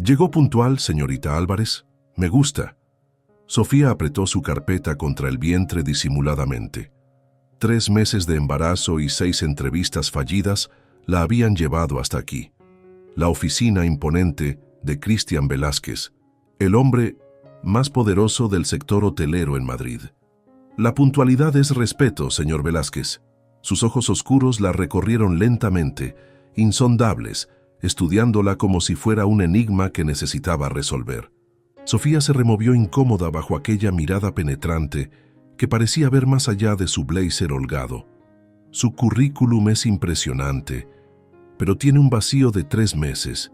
Llegó puntual, señorita Álvarez. Me gusta. Sofía apretó su carpeta contra el vientre disimuladamente. 3 meses de embarazo y 6 entrevistas fallidas la habían llevado hasta aquí. La oficina imponente de Cristian Velázquez, el hombre más poderoso del sector hotelero en Madrid. La puntualidad es respeto, señor Velázquez. Sus ojos oscuros la recorrieron lentamente, insondables, estudiándola como si fuera un enigma que necesitaba resolver. Sofía se removió incómoda bajo aquella mirada penetrante que parecía ver más allá de su blazer holgado. Su currículum es impresionante, pero tiene un vacío de 3 meses.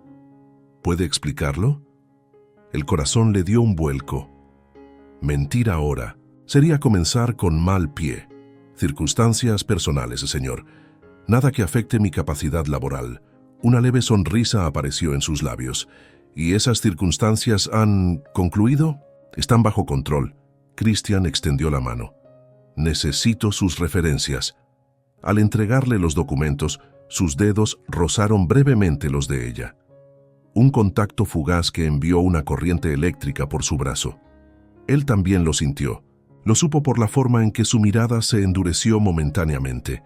¿Puede explicarlo? El corazón le dio un vuelco. Mentir ahora sería comenzar con mal pie. Circunstancias personales, señor. Nada que afecte mi capacidad laboral. Una leve sonrisa apareció en sus labios. ¿Y esas circunstancias han concluido? Están bajo control. Cristian extendió la mano. Necesito sus referencias. Al entregarle los documentos, sus dedos rozaron brevemente los de ella. Un contacto fugaz que envió una corriente eléctrica por su brazo. Él también lo sintió. Lo supo por la forma en que su mirada se endureció momentáneamente.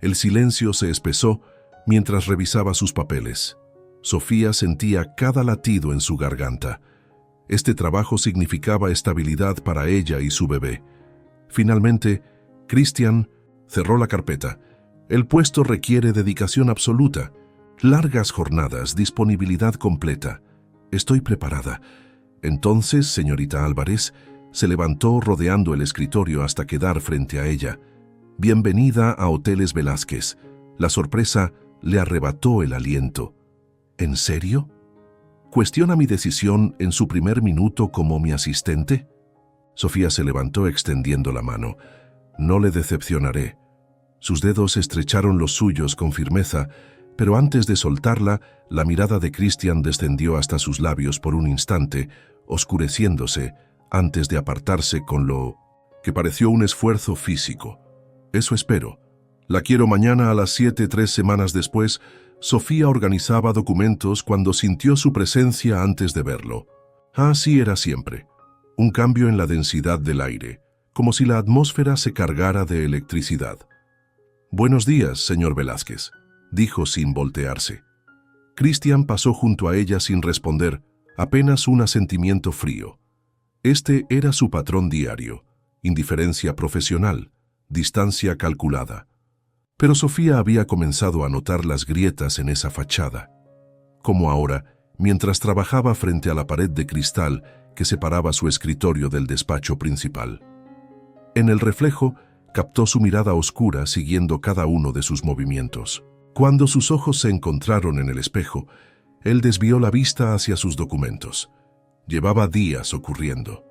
El silencio se espesó mientras revisaba sus papeles. Sofía sentía cada latido en su garganta. Este trabajo significaba estabilidad para ella y su bebé. Finalmente, Cristian cerró la carpeta. El puesto requiere dedicación absoluta, largas jornadas, disponibilidad completa. Estoy preparada. Entonces, señorita Álvarez, se levantó rodeando el escritorio hasta quedar frente a ella. Bienvenida a Hoteles Velázquez. La sorpresa le arrebató el aliento. ¿En serio? ¿Cuestiona mi decisión en su primer minuto como mi asistente? Sofía se levantó extendiendo la mano. No le decepcionaré. Sus dedos estrecharon los suyos con firmeza, pero antes de soltarla, la mirada de Cristian descendió hasta sus labios por un instante, oscureciéndose, antes de apartarse con lo que pareció un esfuerzo físico. Eso espero. La quiero mañana a las 7. 3 semanas después, Sofía organizaba documentos cuando sintió su presencia antes de verlo. Así era siempre. Un cambio en la densidad del aire, como si la atmósfera se cargara de electricidad. «Buenos días, señor Velázquez», dijo sin voltearse. Cristian pasó junto a ella sin responder, apenas un asentimiento frío. Este era su patrón diario, indiferencia profesional, distancia calculada. Pero Sofía había comenzado a notar las grietas en esa fachada. Como ahora, mientras trabajaba frente a la pared de cristal que separaba su escritorio del despacho principal. En el reflejo, captó su mirada oscura siguiendo cada uno de sus movimientos. Cuando sus ojos se encontraron en el espejo, él desvió la vista hacia sus documentos. Llevaba días ocurriendo.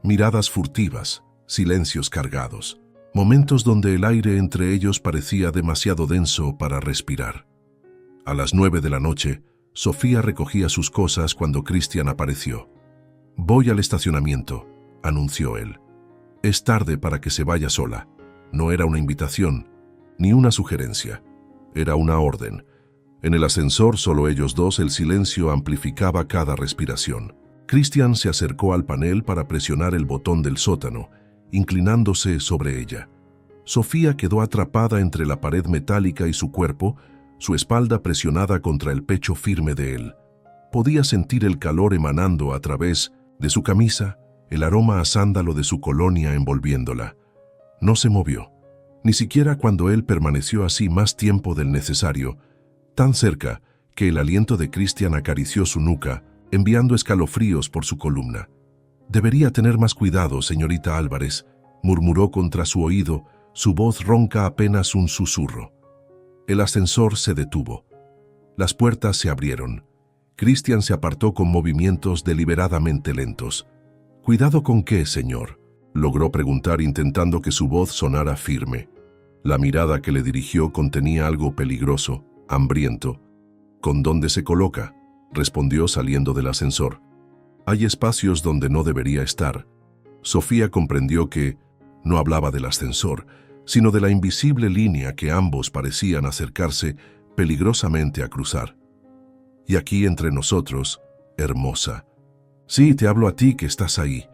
Miradas furtivas, silencios cargados, momentos donde el aire entre ellos parecía demasiado denso para respirar. A las 9 de la noche, Sofía recogía sus cosas cuando Cristian apareció. «Voy al estacionamiento», anunció él. «Es tarde para que se vaya sola». No era una invitación, ni una sugerencia. Era una orden. En el ascensor, solo ellos dos, el silencio amplificaba cada respiración. Cristian se acercó al panel para presionar el botón del sótano, inclinándose sobre ella. Sofía quedó atrapada entre la pared metálica y su cuerpo, su espalda presionada contra el pecho firme de él. Podía sentir el calor emanando a través de su camisa, el aroma a sándalo de su colonia envolviéndola. No se movió, ni siquiera cuando él permaneció así más tiempo del necesario, tan cerca que el aliento de Cristian acarició su nuca, enviando escalofríos por su columna. «Debería tener más cuidado, señorita Álvarez», murmuró contra su oído, su voz ronca apenas un susurro. El ascensor se detuvo. Las puertas se abrieron. Cristian se apartó con movimientos deliberadamente lentos. «¿Cuidado con qué, señor?», logró preguntar intentando que su voz sonara firme. La mirada que le dirigió contenía algo peligroso, hambriento. «¿Con dónde se coloca?», respondió saliendo del ascensor. «Hay espacios donde no debería estar». Sofía comprendió que no hablaba del ascensor, sino de la invisible línea que ambos parecían acercarse peligrosamente a cruzar. «Y aquí entre nosotros, hermosa. Sí, te hablo a ti que estás ahí,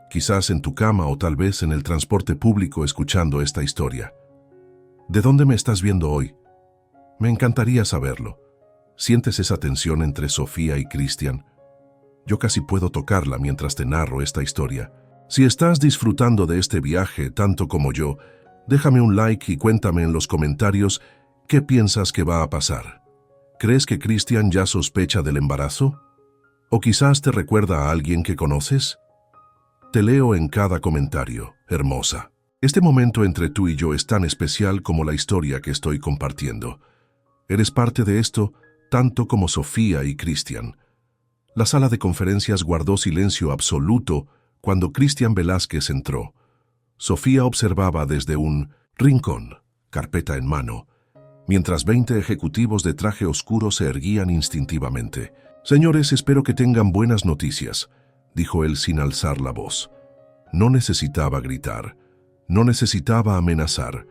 quizás en tu cama o tal vez en el transporte público escuchando esta historia. ¿De dónde me estás viendo hoy? Me encantaría saberlo. ¿Sientes esa tensión entre Sofía y Christian? Yo casi puedo tocarla mientras te narro esta historia. Si estás disfrutando de este viaje tanto como yo, déjame un like y cuéntame en los comentarios qué piensas que va a pasar. ¿Crees que Christian ya sospecha del embarazo? ¿O quizás te recuerda a alguien que conoces? Te leo en cada comentario, hermosa. Este momento entre tú y yo es tan especial como la historia que estoy compartiendo. Eres parte de esto tanto como Sofía y Christian. La sala de conferencias guardó silencio absoluto cuando Christian Velázquez entró. Sofía observaba desde un rincón, carpeta en mano, mientras 20 ejecutivos de traje oscuro se erguían instintivamente. «Señores, espero que tengan buenas noticias», dijo él sin alzar la voz. No necesitaba gritar, no necesitaba amenazar.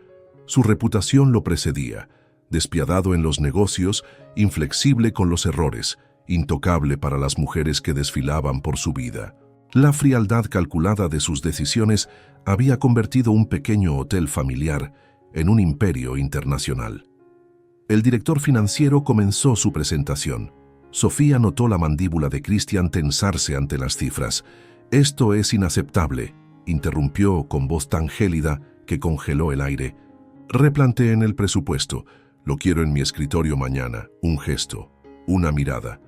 Su reputación lo precedía, despiadado en los negocios, inflexible con los errores, intocable para las mujeres que desfilaban por su vida. La frialdad calculada de sus decisiones había convertido un pequeño hotel familiar en un imperio internacional. El director financiero comenzó su presentación. Sofía notó la mandíbula de Christian tensarse ante las cifras. «Esto es inaceptable», interrumpió con voz tan gélida que congeló el aire. «Replanteen el presupuesto. Lo quiero en mi escritorio mañana». Un gesto, una mirada.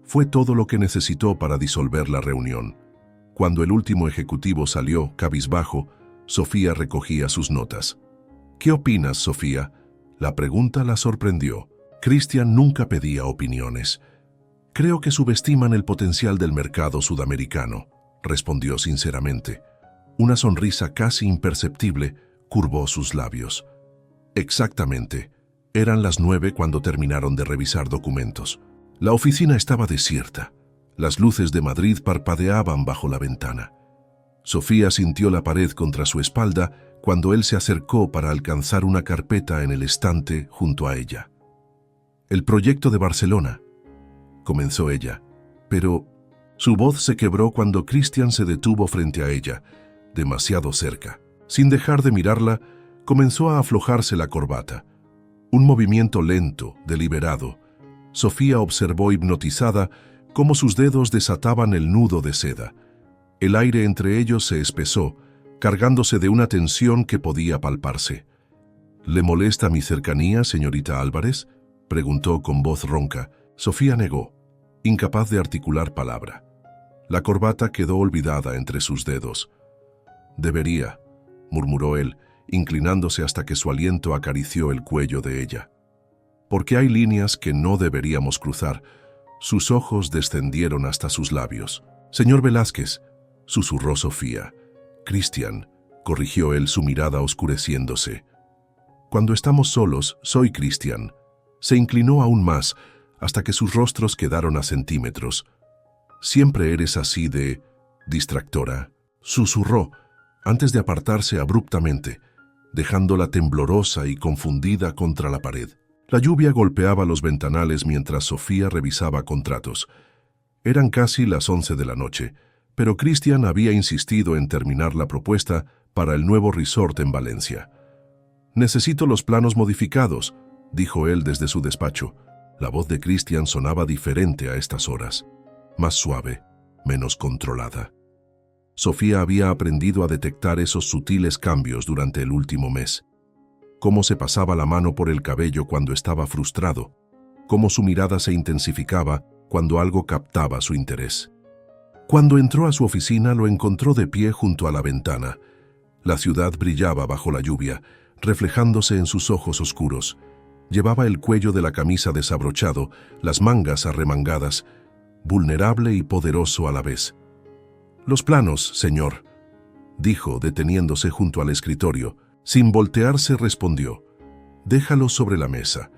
Fue todo lo que necesitó para disolver la reunión. Cuando el último ejecutivo salió, cabizbajo, Sofía recogía sus notas. «¿Qué opinas, Sofía?». La pregunta la sorprendió. Christian nunca pedía opiniones. «Creo que subestiman el potencial del mercado sudamericano», respondió sinceramente. Una sonrisa casi imperceptible curvó sus labios. Exactamente. Eran las 9 cuando terminaron de revisar documentos. La oficina estaba desierta. Las luces de Madrid parpadeaban bajo la ventana. Sofía sintió la pared contra su espalda cuando él se acercó para alcanzar una carpeta en el estante junto a ella. «El proyecto de Barcelona», comenzó ella, pero su voz se quebró cuando Christian se detuvo frente a ella, demasiado cerca. Sin dejar de mirarla, comenzó a aflojarse la corbata. Un movimiento lento, deliberado. Sofía observó hipnotizada cómo sus dedos desataban el nudo de seda. El aire entre ellos se espesó, cargándose de una tensión que podía palparse. «¿Le molesta mi cercanía, señorita Álvarez?», preguntó con voz ronca. Sofía negó, incapaz de articular palabra. La corbata quedó olvidada entre sus dedos. «Debería», murmuró él, inclinándose hasta que su aliento acarició el cuello de ella. «Porque hay líneas que no deberíamos cruzar». Sus ojos descendieron hasta sus labios. «Señor Velázquez», susurró Sofía. «Christian», corrigió él, su mirada oscureciéndose. «Cuando estamos solos, soy Christian». Se inclinó aún más, hasta que sus rostros quedaron a centímetros. «Siempre eres así de distractora», susurró, antes de apartarse abruptamente, dejándola temblorosa y confundida contra la pared. La lluvia golpeaba los ventanales mientras Sofía revisaba contratos. Eran casi las 11 de la noche, pero Christian había insistido en terminar la propuesta para el nuevo resort en Valencia. «Necesito los planos modificados», dijo él desde su despacho. La voz de Christian sonaba diferente a estas horas, más suave, menos controlada. Sofía había aprendido a detectar esos sutiles cambios durante el último mes. Cómo se pasaba la mano por el cabello cuando estaba frustrado, cómo su mirada se intensificaba cuando algo captaba su interés. Cuando entró a su oficina, lo encontró de pie junto a la ventana. La ciudad brillaba bajo la lluvia, reflejándose en sus ojos oscuros. Llevaba el cuello de la camisa desabrochado, las mangas arremangadas, vulnerable y poderoso a la vez. «Los planos, señor», dijo, deteniéndose junto al escritorio. Sin voltearse respondió. «Déjalos sobre la mesa».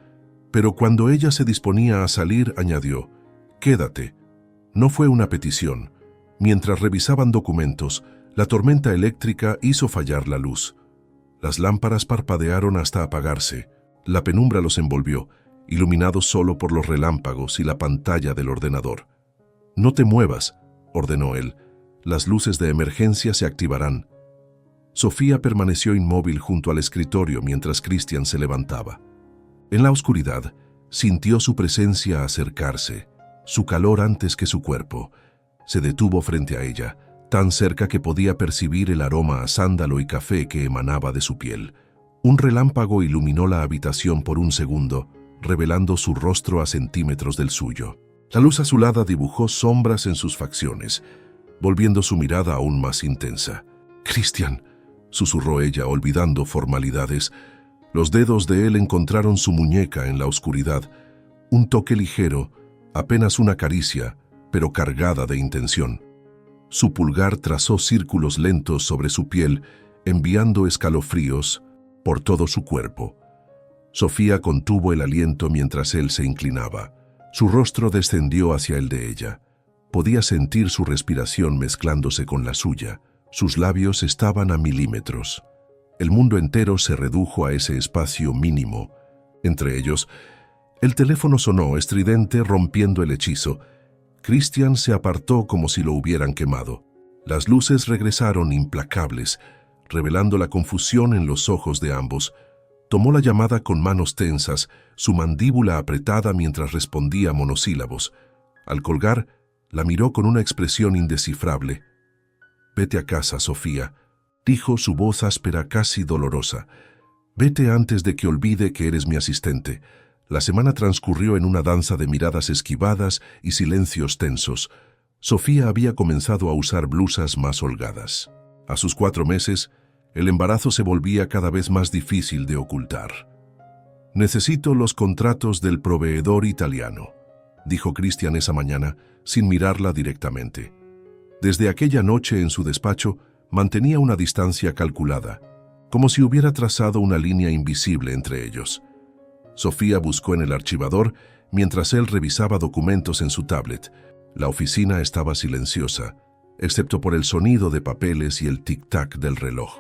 Pero cuando ella se disponía a salir, añadió: «Quédate». No fue una petición. Mientras revisaban documentos, la tormenta eléctrica hizo fallar la luz. Las lámparas parpadearon hasta apagarse. La penumbra los envolvió, iluminados solo por los relámpagos y la pantalla del ordenador. No te muevas, ordenó él. Las luces de emergencia se activarán. Sofía permaneció inmóvil junto al escritorio mientras Christian se levantaba. En la oscuridad, sintió su presencia acercarse, su calor antes que su cuerpo. Se detuvo frente a ella, tan cerca que podía percibir el aroma a sándalo y café que emanaba de su piel. Un relámpago iluminó la habitación por un segundo, revelando su rostro a centímetros del suyo. La luz azulada dibujó sombras en sus facciones, volviendo su mirada aún más intensa. «Christian», susurró ella, olvidando formalidades. Los dedos de él encontraron su muñeca en la oscuridad. Un toque ligero, apenas una caricia, pero cargada de intención. Su pulgar trazó círculos lentos sobre su piel, enviando escalofríos por todo su cuerpo. Sofía contuvo el aliento mientras él se inclinaba. Su rostro descendió hacia el de ella. Podía sentir su respiración mezclándose con la suya. Sus labios estaban a milímetros. El mundo entero se redujo a ese espacio mínimo. Entre ellos, el teléfono sonó estridente, rompiendo el hechizo. Christian se apartó como si lo hubieran quemado. Las luces regresaron implacables, revelando la confusión en los ojos de ambos. Tomó la llamada con manos tensas, su mandíbula apretada mientras respondía monosílabos. Al colgar, la miró con una expresión indescifrable. «Vete a casa, Sofía», dijo su voz áspera, casi dolorosa. «Vete antes de que olvide que eres mi asistente». La semana transcurrió en una danza de miradas esquivadas y silencios tensos. Sofía había comenzado a usar blusas más holgadas. A sus 4 meses, el embarazo se volvía cada vez más difícil de ocultar. «Necesito los contratos del proveedor italiano», dijo Christian esa mañana, sin mirarla directamente. Desde aquella noche en su despacho, mantenía una distancia calculada, como si hubiera trazado una línea invisible entre ellos. Sofía buscó en el archivador mientras él revisaba documentos en su tablet. La oficina estaba silenciosa, excepto por el sonido de papeles y el tic-tac del reloj.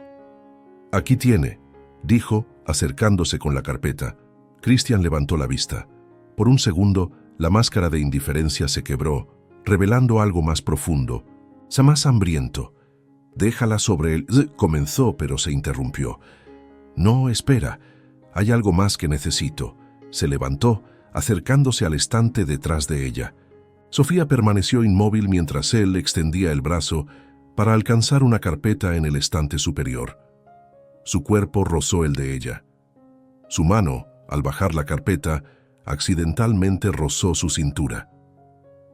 «Aquí tiene», dijo, acercándose con la carpeta. Christian levantó la vista. Por un segundo, la máscara de indiferencia se quebró, revelando algo más profundo, más hambriento. «Déjala sobre él», comenzó, pero se interrumpió. «No, espera. Hay algo más que necesito». Se levantó, acercándose al estante detrás de ella. Sofía permaneció inmóvil mientras él extendía el brazo para alcanzar una carpeta en el estante superior. Su cuerpo rozó el de ella. Su mano, al bajar la carpeta, accidentalmente rozó su cintura.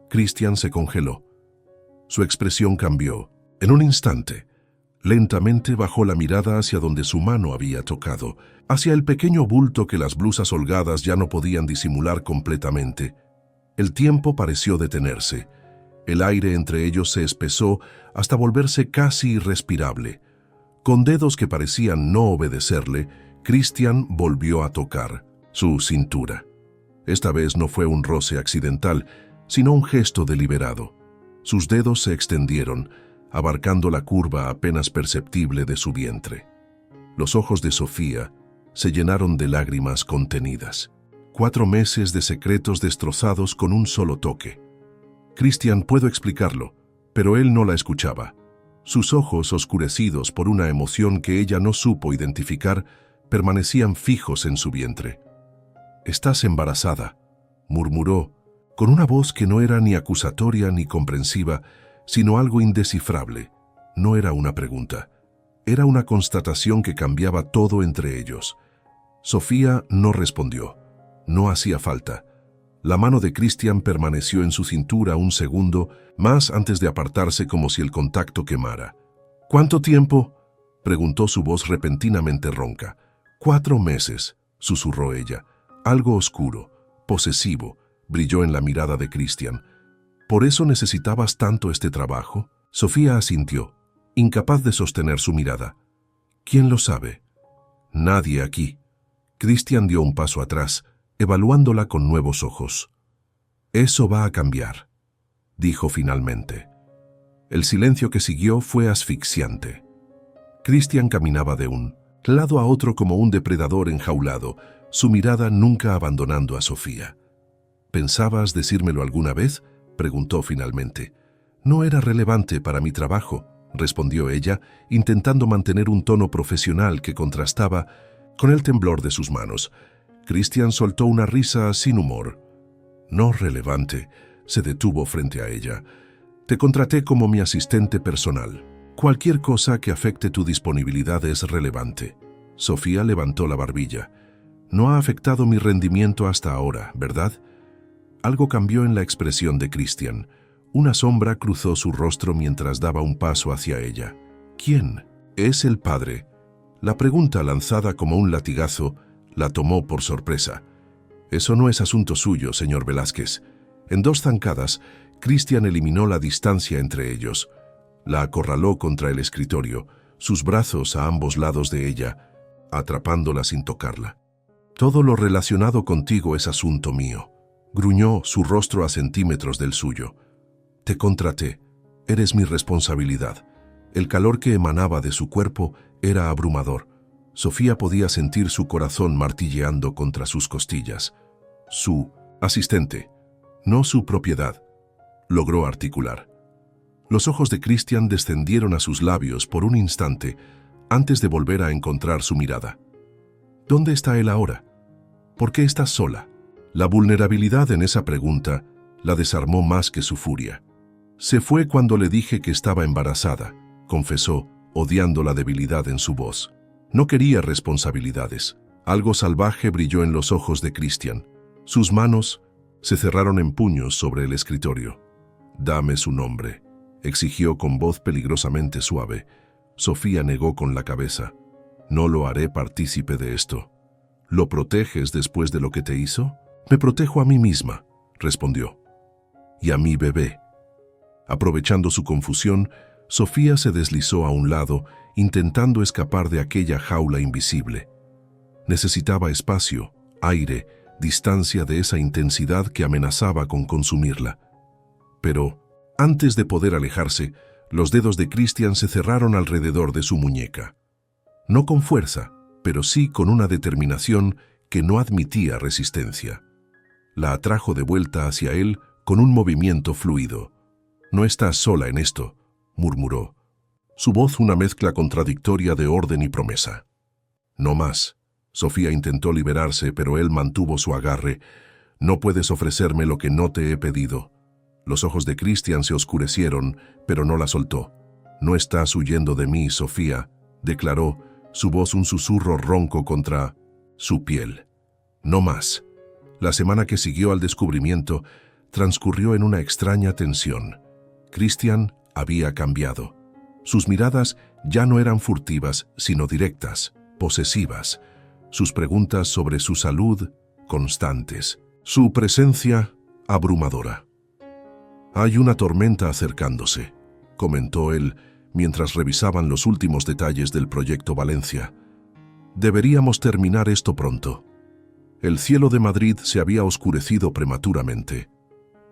Christian se congeló. Su expresión cambió. En un instante, lentamente bajó la mirada hacia donde su mano había tocado, hacia el pequeño bulto que las blusas holgadas ya no podían disimular completamente. El tiempo pareció detenerse. El aire entre ellos se espesó hasta volverse casi irrespirable. Con dedos que parecían no obedecerle, Christian volvió a tocar su cintura. Esta vez no fue un roce accidental, sino un gesto deliberado. Sus dedos se extendieron, abarcando la curva apenas perceptible de su vientre. Los ojos de Sofía se llenaron de lágrimas contenidas. 4 meses de secretos destrozados con un solo toque. Christian pudo explicarlo, pero él no la escuchaba. Sus ojos, oscurecidos por una emoción que ella no supo identificar, permanecían fijos en su vientre. «Estás embarazada», murmuró, con una voz que no era ni acusatoria ni comprensiva, sino algo indescifrable. No era una pregunta. Era una constatación que cambiaba todo entre ellos. Sofía no respondió. No hacía falta. La mano de Christian permaneció en su cintura un segundo más antes de apartarse como si el contacto quemara. «¿Cuánto tiempo?», preguntó su voz repentinamente ronca. 4 meses, susurró ella. Algo oscuro, posesivo, brilló en la mirada de Christian. «¿Por eso necesitabas tanto este trabajo?». Sofía asintió, incapaz de sostener su mirada. «¿Quién lo sabe?». «Nadie aquí». Christian dio un paso atrás, evaluándola con nuevos ojos. «Eso va a cambiar», dijo finalmente. El silencio que siguió fue asfixiante. Christian caminaba de un lado a otro como un depredador enjaulado, su mirada nunca abandonando a Sofía. «¿Pensabas decírmelo alguna vez?», preguntó finalmente. No era relevante para mi trabajo, respondió ella, intentando mantener un tono profesional que contrastaba con el temblor de sus manos. Christian soltó una risa sin humor. No relevante, se detuvo frente a ella. Te contraté como mi asistente personal. Cualquier cosa que afecte tu disponibilidad es relevante. Sofía levantó la barbilla. No ha afectado mi rendimiento hasta ahora, ¿verdad? Algo cambió en la expresión de Christian. Una sombra cruzó su rostro mientras daba un paso hacia ella. ¿Quién? Es el padre. La pregunta, lanzada como un latigazo, la tomó por sorpresa. Eso no es asunto suyo, señor Velázquez. En 2 zancadas, Christian eliminó la distancia entre ellos. La acorraló contra el escritorio, sus brazos a ambos lados de ella, atrapándola sin tocarla. Todo lo relacionado contigo es asunto mío, gruñó, su rostro a centímetros del suyo. Te contraté. Eres mi responsabilidad. El calor que emanaba de su cuerpo era abrumador. Sofía podía sentir su corazón martilleando contra sus costillas. Su asistente, no su propiedad, logró articular. Los ojos de Christian descendieron a sus labios por un instante antes de volver a encontrar su mirada. ¿Dónde está él ahora? ¿Por qué estás sola? La vulnerabilidad en esa pregunta la desarmó más que su furia. Se fue cuando le dije que estaba embarazada, confesó, odiando la debilidad en su voz. No quería responsabilidades. Algo salvaje brilló en los ojos de Christian. Sus manos se cerraron en puños sobre el escritorio. Dame su nombre, exigió con voz peligrosamente suave. Sofía negó con la cabeza. No lo haré partícipe de esto. ¿Lo proteges después de lo que te hizo? Me protejo a mí misma, respondió. Y a mi bebé. Aprovechando su confusión, Sofía se deslizó a un lado, intentando escapar de aquella jaula invisible. Necesitaba espacio, aire, distancia de esa intensidad que amenazaba con consumirla. Pero, antes de poder alejarse, los dedos de Christian se cerraron alrededor de su muñeca. No con fuerza, pero sí con una determinación que no admitía resistencia. La atrajo de vuelta hacia él con un movimiento fluido. «No estás sola en esto», murmuró. Su voz una mezcla contradictoria de orden y promesa. «No más». Sofía intentó liberarse, pero él mantuvo su agarre. «No puedes ofrecerme lo que no te he pedido». Los ojos de Christian se oscurecieron, pero no la soltó. «No estás huyendo de mí, Sofía», declaró, su voz un susurro ronco contra su piel. «No más». La semana que siguió al descubrimiento transcurrió en una extraña tensión. Christian había cambiado. Sus miradas ya no eran furtivas, sino directas, posesivas. Sus preguntas sobre su salud, constantes. Su presencia, abrumadora. «Hay una tormenta acercándose», comentó él, mientras revisaban los últimos detalles del proyecto Valencia. «Deberíamos terminar esto pronto». El cielo de Madrid se había oscurecido prematuramente.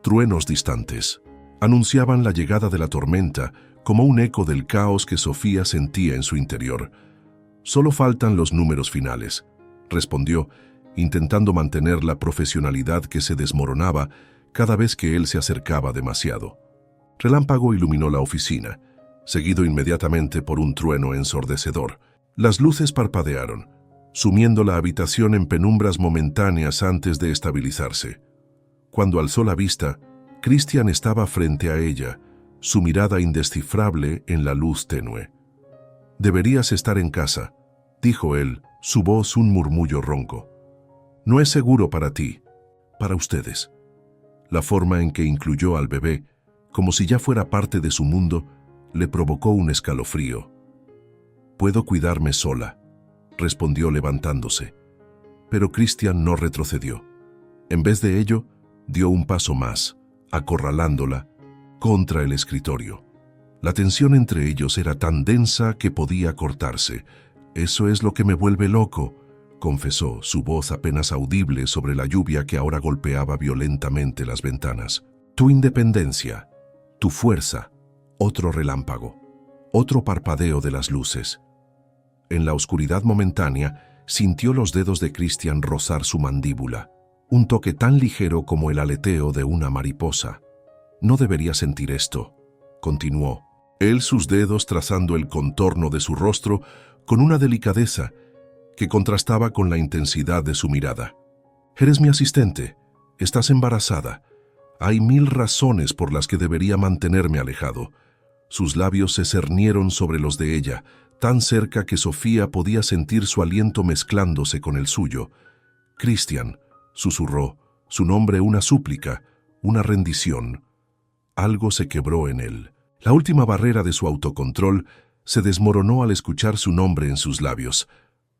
Truenos distantes anunciaban la llegada de la tormenta como un eco del caos que Sofía sentía en su interior. «Solo faltan los números finales», respondió, intentando mantener la profesionalidad que se desmoronaba cada vez que él se acercaba demasiado. Relámpago iluminó la oficina, seguido inmediatamente por un trueno ensordecedor. Las luces parpadearon, sumiendo la habitación en penumbras momentáneas antes de estabilizarse. Cuando alzó la vista, Christian estaba frente a ella, su mirada indescifrable en la luz tenue. «Deberías estar en casa», dijo él, su voz un murmullo ronco. «No es seguro para ti, para ustedes». La forma en que incluyó al bebé, como si ya fuera parte de su mundo, le provocó un escalofrío. «Puedo cuidarme sola», respondió levantándose. Pero Christian no retrocedió. En vez de ello, dio un paso más, acorralándola contra el escritorio. La tensión entre ellos era tan densa que podía cortarse. «Eso es lo que me vuelve loco», confesó, su voz apenas audible sobre la lluvia que ahora golpeaba violentamente las ventanas. «Tu independencia, tu fuerza». Otro relámpago, otro parpadeo de las luces. En la oscuridad momentánea, sintió los dedos de Christian rozar su mandíbula, un toque tan ligero como el aleteo de una mariposa. No debería sentir esto, continuó, él sus dedos trazando el contorno de su rostro con una delicadeza que contrastaba con la intensidad de su mirada. Eres mi asistente, estás embarazada. Hay 1000 razones por las que debería mantenerme alejado. Sus labios se cernieron sobre los de ella, tan cerca que Sofía podía sentir su aliento mezclándose con el suyo. Christian, susurró, su nombre una súplica, una rendición. Algo se quebró en él. La última barrera de su autocontrol se desmoronó al escuchar su nombre en sus labios.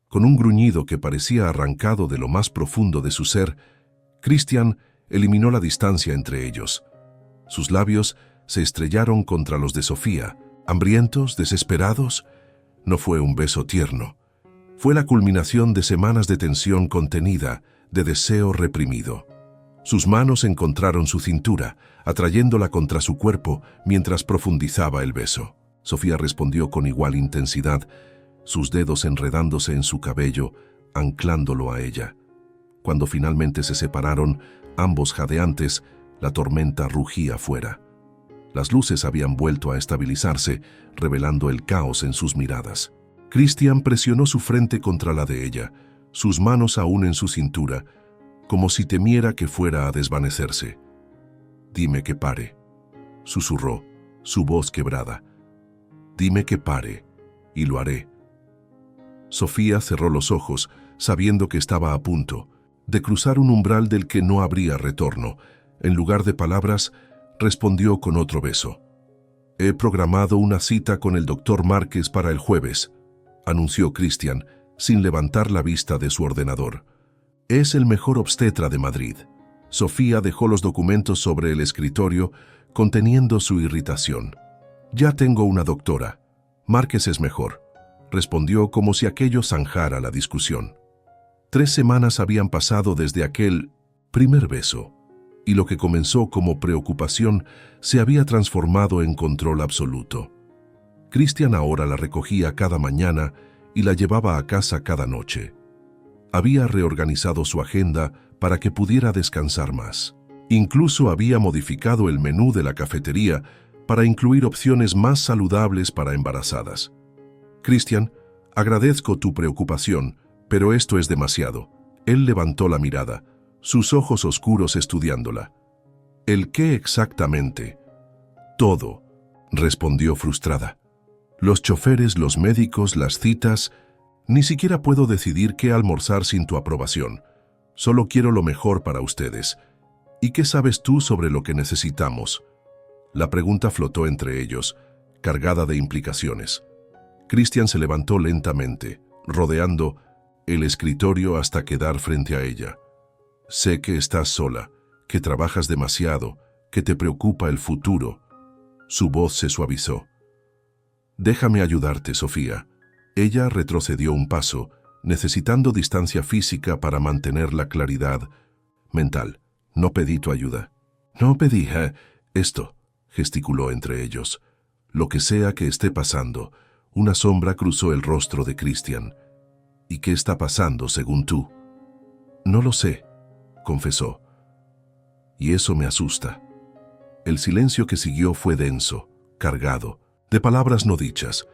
Con un gruñido que parecía arrancado de lo más profundo de su ser, Christian eliminó la distancia entre ellos. Sus labios se estrellaron contra los de Sofía, hambrientos, desesperados. No fue un beso tierno. Fue la culminación de semanas de tensión contenida, de deseo reprimido. Sus manos encontraron su cintura, atrayéndola contra su cuerpo mientras profundizaba el beso. Sofía respondió con igual intensidad, sus dedos enredándose en su cabello, anclándolo a ella. Cuando finalmente se separaron, ambos jadeantes, la tormenta rugía fuera. Las luces habían vuelto a estabilizarse, revelando el caos en sus miradas. Christian presionó su frente contra la de ella, sus manos aún en su cintura, como si temiera que fuera a desvanecerse. «Dime que pare», susurró, su voz quebrada. «Dime que pare, y lo haré». Sofía cerró los ojos, sabiendo que estaba a punto de cruzar un umbral del que no habría retorno. En lugar de palabras, respondió con otro beso. «He programado una cita con el doctor Márquez para el jueves», anunció Christian, sin levantar la vista de su ordenador. «Es el mejor obstetra de Madrid». Sofía dejó los documentos sobre el escritorio, conteniendo su irritación. «Ya tengo una doctora. Márquez es mejor», respondió como si aquello zanjara la discusión. 3 semanas habían pasado desde aquel primer beso, y lo que comenzó como preocupación se había transformado en control absoluto. Christian ahora la recogía cada mañana y la llevaba a casa cada noche. Había reorganizado su agenda para que pudiera descansar más. Incluso había modificado el menú de la cafetería para incluir opciones más saludables para embarazadas. «Christian, agradezco tu preocupación, pero esto es demasiado». Él levantó la mirada, sus ojos oscuros estudiándola. «¿El qué exactamente?» «Todo», respondió frustrada. «Los choferes, los médicos, las citas. Ni siquiera puedo decidir qué almorzar sin tu aprobación. Solo quiero lo mejor para ustedes. ¿Y qué sabes tú sobre lo que necesitamos?» La pregunta flotó entre ellos, cargada de implicaciones. Christian se levantó lentamente, rodeando el escritorio hasta quedar frente a ella. «Sé que estás sola, que trabajas demasiado, que te preocupa el futuro». Su voz se suavizó. «Déjame ayudarte, Sofía». Ella retrocedió un paso, necesitando distancia física para mantener la claridad mental. «No pedí tu ayuda». «No pedí esto», gesticuló entre ellos. «Lo que sea que esté pasando». Una sombra cruzó el rostro de Christian. «¿Y qué está pasando, según tú?» «No lo sé», confesó. «Y eso me asusta». El silencio que siguió fue denso, cargado, de palabras no dichas.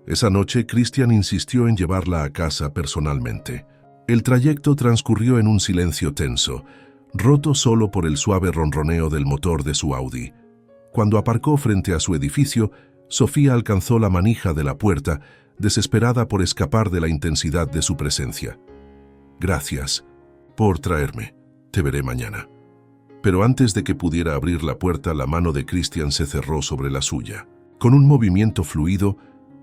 Esa noche, Christian insistió en llevarla a casa personalmente. El trayecto transcurrió en un silencio tenso, roto solo por el suave ronroneo del motor de su Audi. Cuando aparcó frente a su edificio, Sofía alcanzó la manija de la puerta, desesperada por escapar de la intensidad de su presencia. «Gracias por traerme. Te veré mañana». Pero antes de que pudiera abrir la puerta, la mano de Christian se cerró sobre la suya. Con un movimiento fluido,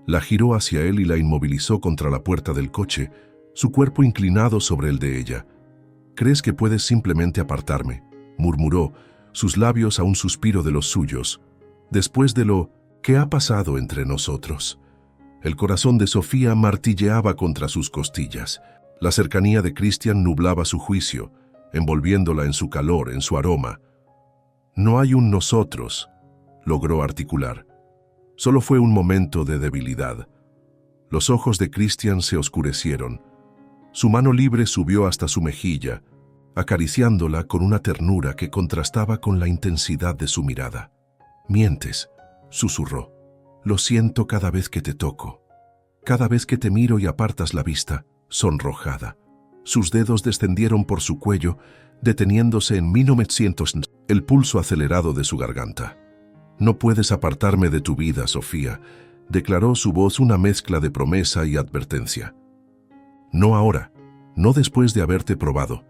la giró hacia él y la inmovilizó contra la puerta del coche, su cuerpo inclinado sobre el de ella. «¿Crees que puedes simplemente apartarme?», murmuró, sus labios a un suspiro de los suyos. «Después de lo que ha pasado entre nosotros». El corazón de Sofía martilleaba contra sus costillas. La cercanía de Christian nublaba su juicio, envolviéndola en su calor, en su aroma. «No hay un nosotros», logró articular. Solo fue un momento de debilidad. Los ojos de Christian se oscurecieron. Su mano libre subió hasta su mejilla, acariciándola con una ternura que contrastaba con la intensidad de su mirada. «Mientes», susurró. «Lo siento cada vez que te toco. Cada vez que te miro y apartas la vista», sonrojada. Sus dedos descendieron por su cuello, deteniéndose en 1900, el pulso acelerado de su garganta. «No puedes apartarme de tu vida, Sofía», declaró su voz una mezcla de promesa y advertencia. «No ahora, no después de haberte probado».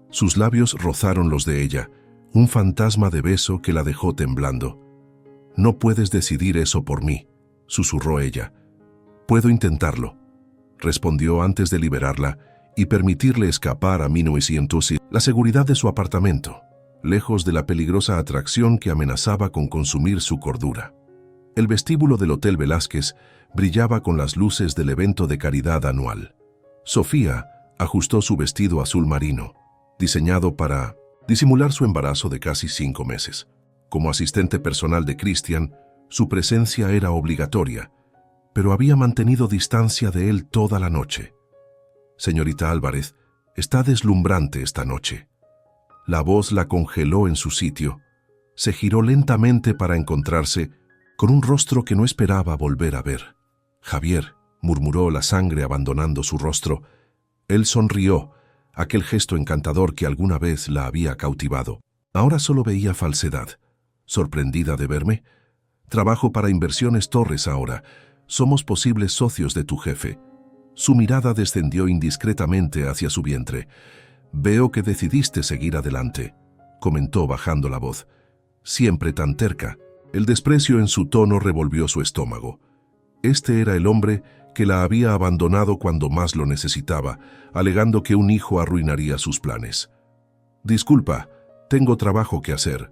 Sus labios rozaron los de ella, un fantasma de beso que la dejó temblando. «No puedes decidir eso por mí», susurró ella. «Puedo intentarlo», respondió antes de liberarla y permitirle escapar a 1900 y la seguridad de su apartamento, lejos de la peligrosa atracción que amenazaba con consumir su cordura. El vestíbulo del Hotel Velázquez brillaba con las luces del evento de caridad anual. Sofía ajustó su vestido azul marino, diseñado para disimular su embarazo de casi 5 meses. Como asistente personal de Christian, su presencia era obligatoria, pero había mantenido distancia de él toda la noche. «Señorita Álvarez, está deslumbrante esta noche». La voz la congeló en su sitio. Se giró lentamente para encontrarse con un rostro que no esperaba volver a ver. «Javier», murmuró la sangre abandonando su rostro. Él sonrió, aquel gesto encantador que alguna vez la había cautivado. Ahora solo veía falsedad. «¿Sorprendida de verme? Trabajo para Inversiones Torres ahora. Somos posibles socios de tu jefe». Su mirada descendió indiscretamente hacia su vientre. «Veo que decidiste seguir adelante», comentó bajando la voz. «Siempre tan terca». El desprecio en su tono revolvió su estómago. Este era el hombre que la había abandonado cuando más lo necesitaba, alegando que un hijo arruinaría sus planes. «Disculpa, tengo trabajo que hacer»,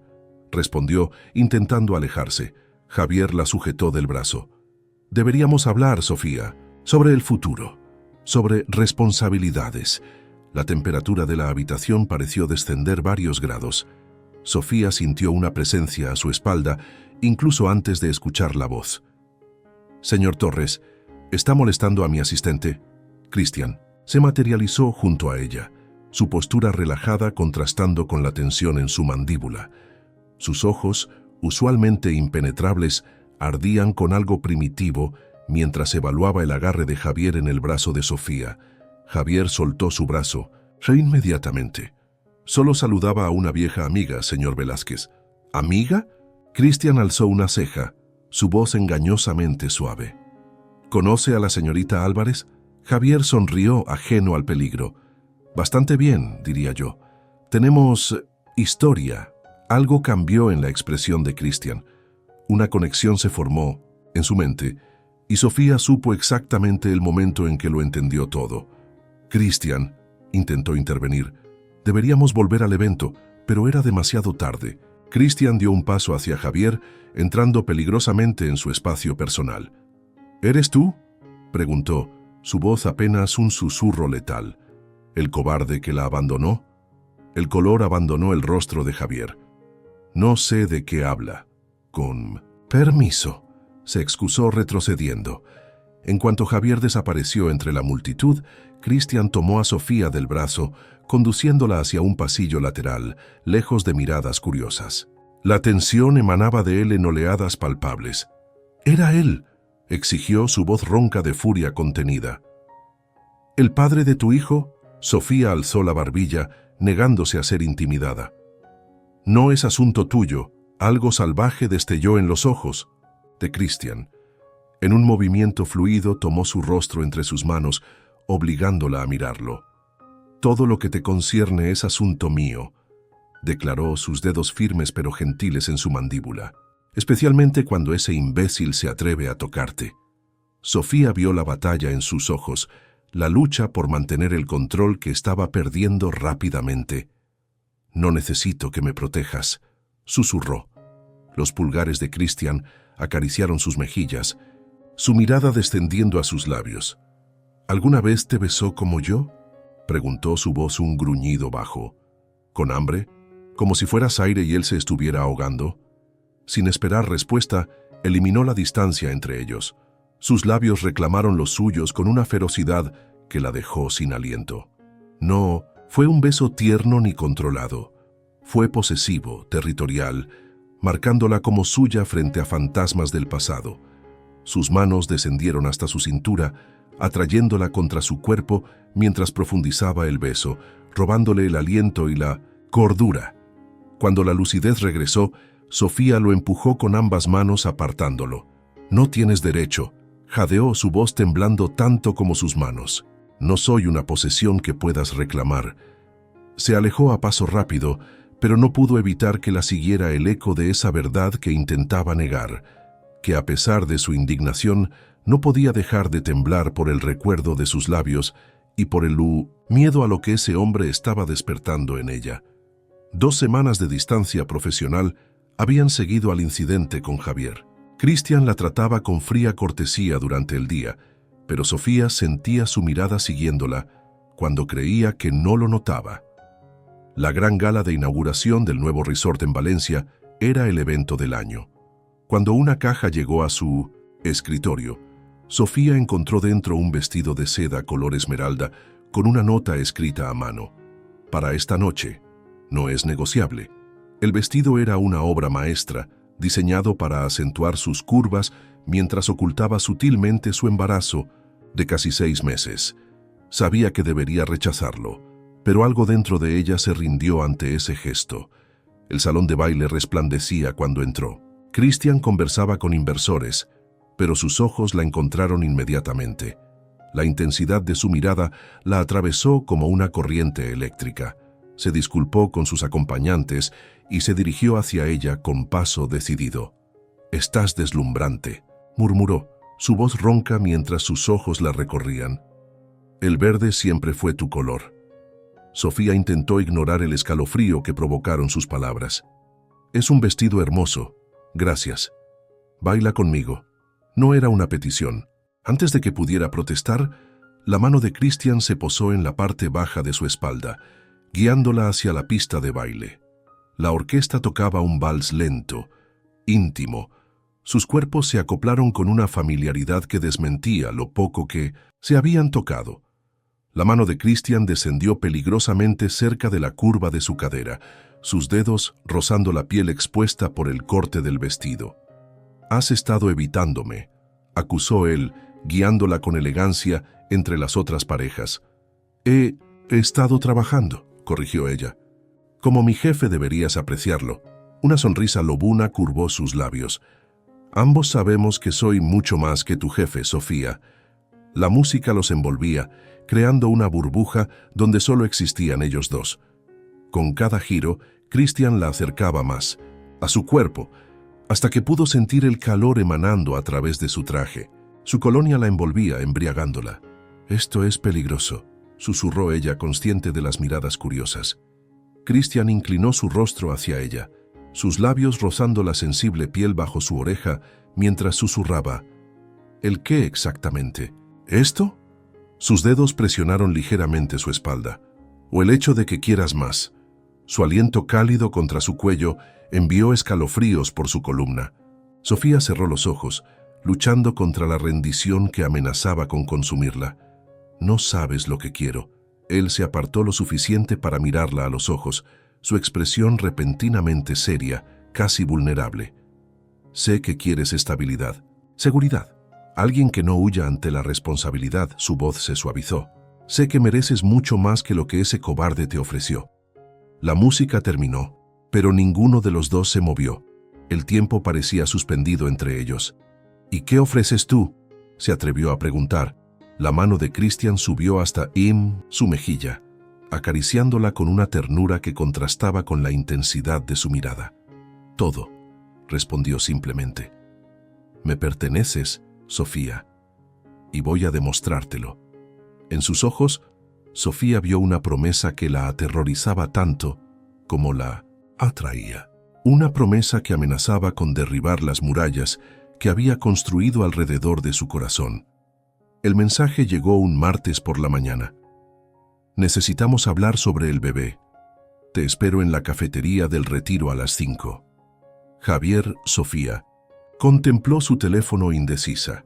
respondió, intentando alejarse. Javier la sujetó del brazo. «Deberíamos hablar, Sofía, sobre el futuro, sobre responsabilidades». La temperatura de la habitación pareció descender varios grados. Sofía sintió una presencia a su espalda, incluso antes de escuchar la voz. «Señor Torres, ¿está molestando a mi asistente?» Christian se materializó junto a ella, su postura relajada contrastando con la tensión en su mandíbula. Sus ojos, usualmente impenetrables, ardían con algo primitivo mientras evaluaba el agarre de Javier en el brazo de Sofía. Javier soltó su brazo inmediatamente. «Solo saludaba a una vieja amiga, señor Velázquez». «¿Amiga?» Christian alzó una ceja, su voz engañosamente suave. «¿Conoce a la señorita Álvarez?» Javier sonrió, ajeno al peligro. «Bastante bien, diría yo. Tenemos historia». Algo cambió en la expresión de Christian. Una conexión se formó en su mente, y Sofía supo exactamente el momento en que lo entendió todo. «Christian», intentó intervenir, «deberíamos volver al evento», pero era demasiado tarde. Christian dio un paso hacia Javier, entrando peligrosamente en su espacio personal. «¿Eres tú?», preguntó, su voz apenas un susurro letal. «¿El cobarde que la abandonó?». El color abandonó el rostro de Javier. «No sé de qué habla». «Con permiso», se excusó retrocediendo. En cuanto Javier desapareció entre la multitud, Christian tomó a Sofía del brazo, conduciéndola hacia un pasillo lateral, lejos de miradas curiosas. La tensión emanaba de él en oleadas palpables. «Era él», exigió su voz ronca de furia contenida. «¿El padre de tu hijo?». Sofía alzó la barbilla, negándose a ser intimidada. «No es asunto tuyo», algo salvaje destelló en los ojos de Christian. En un movimiento fluido tomó su rostro entre sus manos, obligándola a mirarlo. «Todo lo que te concierne es asunto mío», declaró, sus dedos firmes pero gentiles en su mandíbula. «Especialmente cuando ese imbécil se atreve a tocarte». Sofía vio la batalla en sus ojos, la lucha por mantener el control que estaba perdiendo rápidamente. «No necesito que me protejas», susurró. Los pulgares de Christian acariciaron sus mejillas, su mirada descendiendo a sus labios. «¿Alguna vez te besó como yo?», preguntó, su voz un gruñido bajo. «¿Con hambre? ¿Como si fueras aire y él se estuviera ahogando?». Sin esperar respuesta, eliminó la distancia entre ellos. Sus labios reclamaron los suyos con una ferocidad que la dejó sin aliento. «No», Fue un beso tierno ni controlado. Fue posesivo, territorial, marcándola como suya frente a fantasmas del pasado. Sus manos descendieron hasta su cintura, atrayéndola contra su cuerpo mientras profundizaba el beso, robándole el aliento y la cordura. Cuando la lucidez regresó, Sofía lo empujó con ambas manos apartándolo. «No tienes derecho», jadeó, su voz temblando tanto como sus manos. «No soy una posesión que puedas reclamar». Se alejó a paso rápido, pero no pudo evitar que la siguiera el eco de esa verdad que intentaba negar, que a pesar de su indignación no podía dejar de temblar por el recuerdo de sus labios y por el miedo a lo que ese hombre estaba despertando en ella. 2 semanas de distancia profesional habían seguido al incidente con Javier. Cristian la trataba con fría cortesía durante el día, pero Sofía sentía su mirada siguiéndola cuando creía que no lo notaba. La gran gala de inauguración del nuevo resort en Valencia era el evento del año. Cuando una caja llegó a su escritorio, Sofía encontró dentro un vestido de seda color esmeralda con una nota escrita a mano. «Para esta noche, no es negociable». El vestido era una obra maestra, diseñado para acentuar sus curvas mientras ocultaba sutilmente su embarazo de casi 6 meses. Sabía que debería rechazarlo, pero algo dentro de ella se rindió ante ese gesto. El salón de baile resplandecía cuando entró. Cristian conversaba con inversores, pero sus ojos la encontraron inmediatamente. La intensidad de su mirada la atravesó como una corriente eléctrica. Se disculpó con sus acompañantes y se dirigió hacia ella con paso decidido. «Estás deslumbrante», murmuró, su voz ronca mientras sus ojos la recorrían. «El verde siempre fue tu color». Sofía intentó ignorar el escalofrío que provocaron sus palabras. «Es un vestido hermoso. Gracias. Baila conmigo». No era una petición. Antes de que pudiera protestar, la mano de Cristian se posó en la parte baja de su espalda, guiándola hacia la pista de baile. La orquesta tocaba un vals lento, íntimo. Sus cuerpos se acoplaron con una familiaridad que desmentía lo poco que se habían tocado. La mano de Cristian descendió peligrosamente cerca de la curva de su cadera, sus dedos rozando la piel expuesta por el corte del vestido. «Has estado evitándome», acusó él, guiándola con elegancia entre las otras parejas. He estado trabajando», corrigió ella. «Como mi jefe deberías apreciarlo». Una sonrisa lobuna curvó sus labios. «Ambos sabemos que soy mucho más que tu jefe, Sofía». La música los envolvía, creando una burbuja donde solo existían ellos dos. Con cada giro, Cristian la acercaba más, a su cuerpo, hasta que pudo sentir el calor emanando a través de su traje. Su colonia la envolvía, embriagándola. «Esto es peligroso», susurró ella, consciente de las miradas curiosas. Cristian inclinó su rostro hacia ella, sus labios rozando la sensible piel bajo su oreja, mientras susurraba. «¿El qué exactamente? ¿Esto?» Sus dedos presionaron ligeramente su espalda. «O el hecho de que quieras más». Su aliento cálido contra su cuello envió escalofríos por su columna. Sofía cerró los ojos, luchando contra la rendición que amenazaba con consumirla. «No sabes lo que quiero». Él se apartó lo suficiente para mirarla a los ojos, su expresión repentinamente seria, casi vulnerable. «Sé que quieres estabilidad, seguridad. Alguien que no huya ante la responsabilidad», su voz se suavizó. «Sé que mereces mucho más que lo que ese cobarde te ofreció». La música terminó, pero ninguno de los dos se movió. El tiempo parecía suspendido entre ellos. «¿Y qué ofreces tú?», se atrevió a preguntar. La mano de Cristian subió hasta su mejilla, acariciándola con una ternura que contrastaba con la intensidad de su mirada. «Todo», respondió simplemente. «Me perteneces, Sofía, y voy a demostrártelo». En sus ojos, Sofía vio una promesa que la aterrorizaba tanto como la atraía. Una promesa que amenazaba con derribar las murallas que había construido alrededor de su corazón. El mensaje llegó un martes por la mañana. «Necesitamos hablar sobre el bebé. Te espero en la cafetería del Retiro a las 5. Javier». Sofía contempló su teléfono indecisa.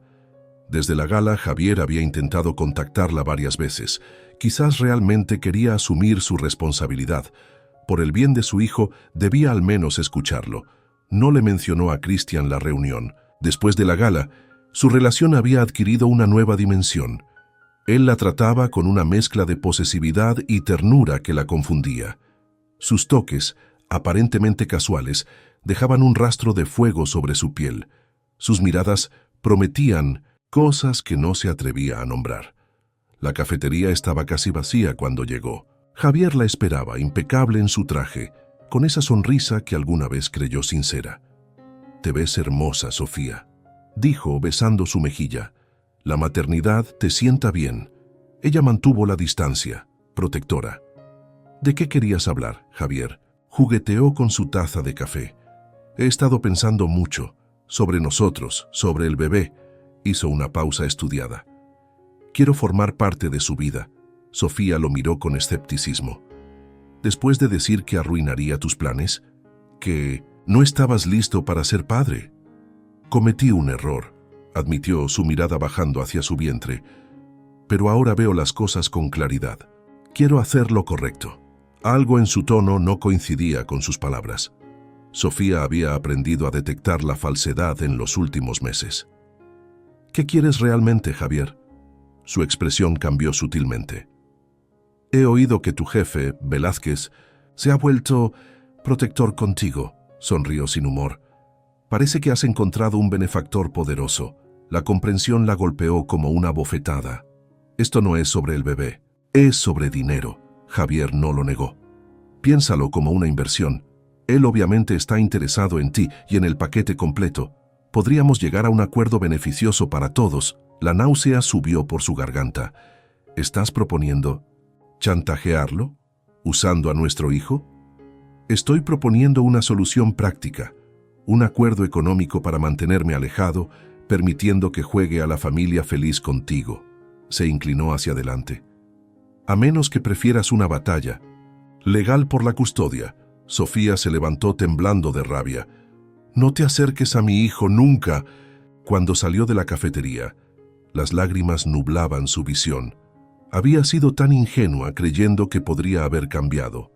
Desde la gala, Javier había intentado contactarla varias veces. Quizás realmente quería asumir su responsabilidad. Por el bien de su hijo, debía al menos escucharlo. No le mencionó a Cristian la reunión. Después de la gala, su relación había adquirido una nueva dimensión. Él la trataba con una mezcla de posesividad y ternura que la confundía. Sus toques, aparentemente casuales, dejaban un rastro de fuego sobre su piel. Sus miradas prometían cosas que no se atrevía a nombrar. La cafetería estaba casi vacía cuando llegó. Javier la esperaba, impecable en su traje, con esa sonrisa que alguna vez creyó sincera. «Te ves hermosa, Sofía», dijo besando su mejilla. «La maternidad te sienta bien». Ella mantuvo la distancia, protectora. «¿De qué querías hablar, Javier?». Jugueteó con su taza de café. «He estado pensando mucho, sobre nosotros, sobre el bebé». Hizo una pausa estudiada. «Quiero formar parte de su vida». Sofía lo miró con escepticismo. «Después de decir que arruinaría tus planes, que no estabas listo para ser padre». «Cometí un error», admitió, su mirada bajando hacia su vientre. «Pero ahora veo las cosas con claridad. Quiero hacer lo correcto». Algo en su tono no coincidía con sus palabras. Sofía había aprendido a detectar la falsedad en los últimos meses. «¿Qué quieres realmente, Javier?». Su expresión cambió sutilmente. «He oído que tu jefe, Velázquez, se ha vuelto protector contigo», sonrió sin humor. «Parece que has encontrado un benefactor poderoso». La comprensión la golpeó como una bofetada. «Esto no es sobre el bebé, es sobre dinero». Javier no lo negó. «Piénsalo como una inversión. Él obviamente está interesado en ti y en el paquete completo. Podríamos llegar a un acuerdo beneficioso para todos». La náusea subió por su garganta. «¿Estás proponiendo chantajearlo, usando a nuestro hijo?». «Estoy proponiendo una solución práctica, un acuerdo económico para mantenerme alejado, permitiendo que juegue a la familia feliz contigo». Se inclinó hacia adelante. «A menos que prefieras una batalla legal por la custodia». Sofía se levantó temblando de rabia. «No te acerques a mi hijo nunca». Cuando salió de la cafetería, las lágrimas nublaban su visión. Había sido tan ingenua creyendo que podría haber cambiado.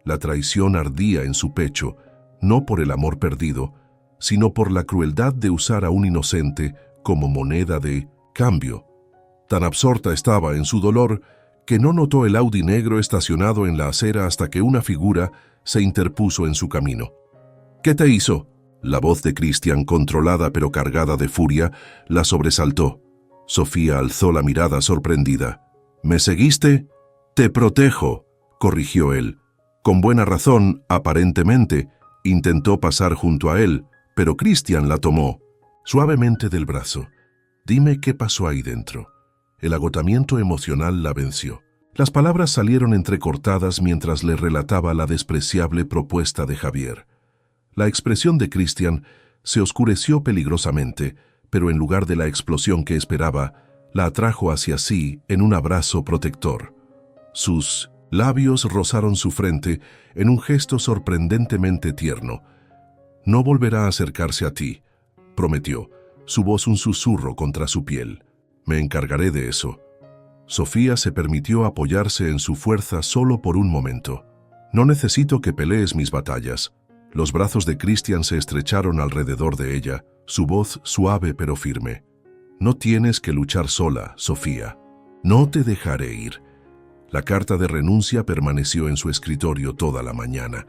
La traición ardía en su pecho, no por el amor perdido, sino por la crueldad de usar a un inocente como moneda de cambio. Tan absorta estaba en su dolor que no notó el Audi negro estacionado en la acera hasta que una figura se interpuso en su camino. «¿Qué te hizo?». La voz de Cristian, controlada pero cargada de furia, la sobresaltó. Sofía alzó la mirada sorprendida. «¿Me seguiste?». «Te protejo», corrigió él. Con buena razón, aparentemente, intentó pasar junto a él, pero Cristian la tomó suavemente del brazo. «Dime qué pasó ahí dentro». El agotamiento emocional la venció. Las palabras salieron entrecortadas mientras le relataba la despreciable propuesta de Javier. La expresión de Cristian se oscureció peligrosamente, pero en lugar de la explosión que esperaba, la atrajo hacia sí en un abrazo protector. Sus labios rozaron su frente en un gesto sorprendentemente tierno. «No volverá a acercarse a ti», prometió, su voz un susurro contra su piel. «Me encargaré de eso». Sofía se permitió apoyarse en su fuerza solo por un momento. «No necesito que pelees mis batallas». Los brazos de Cristian se estrecharon alrededor de ella, su voz suave pero firme. «No tienes que luchar sola, Sofía. No te dejaré ir». La carta de renuncia permaneció en su escritorio toda la mañana.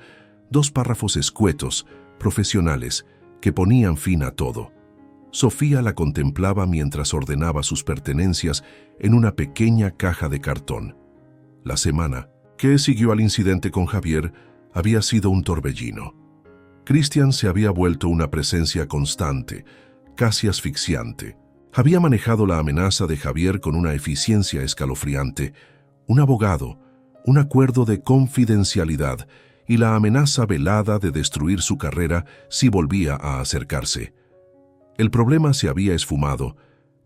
2 párrafos escuetos, profesionales, que ponían fin a todo. Sofía la contemplaba mientras ordenaba sus pertenencias en una pequeña caja de cartón. La semana que siguió al incidente con Javier había sido un torbellino. Cristian se había vuelto una presencia constante, casi asfixiante. Había manejado la amenaza de Javier con una eficiencia escalofriante, un abogado, un acuerdo de confidencialidad y la amenaza velada de destruir su carrera si volvía a acercarse. El problema se había esfumado,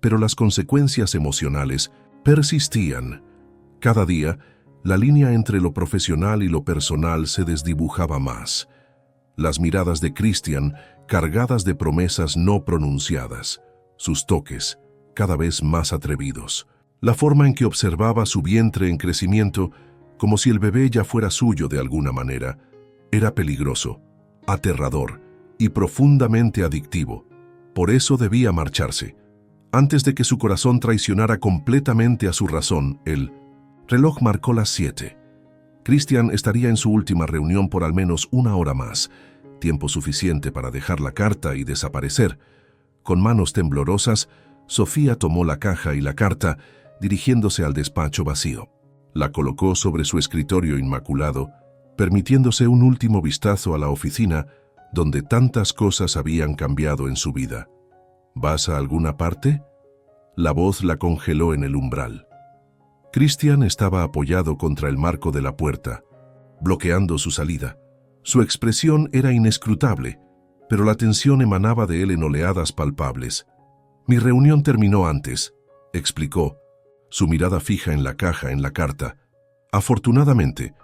pero las consecuencias emocionales persistían. Cada día, la línea entre lo profesional y lo personal se desdibujaba más. Las miradas de Cristian, cargadas de promesas no pronunciadas, sus toques, cada vez más atrevidos. La forma en que observaba su vientre en crecimiento, como si el bebé ya fuera suyo de alguna manera, era peligroso, aterrador y profundamente adictivo. Por eso debía marcharse. Antes de que su corazón traicionara completamente a su razón, el reloj marcó las 7. Christian estaría en su última reunión por al menos 1 hora más, tiempo suficiente para dejar la carta y desaparecer. Con manos temblorosas, Sofía tomó la caja y la carta, dirigiéndose al despacho vacío. La colocó sobre su escritorio inmaculado, permitiéndose un último vistazo a la oficina donde tantas cosas habían cambiado en su vida. ¿Vas a alguna parte? La voz la congeló en el umbral. Christian estaba apoyado contra el marco de la puerta, bloqueando su salida. Su expresión era inescrutable, pero la tensión emanaba de él en oleadas palpables. «Mi reunión terminó antes», explicó, su mirada fija en la caja en la carta. Afortunadamente,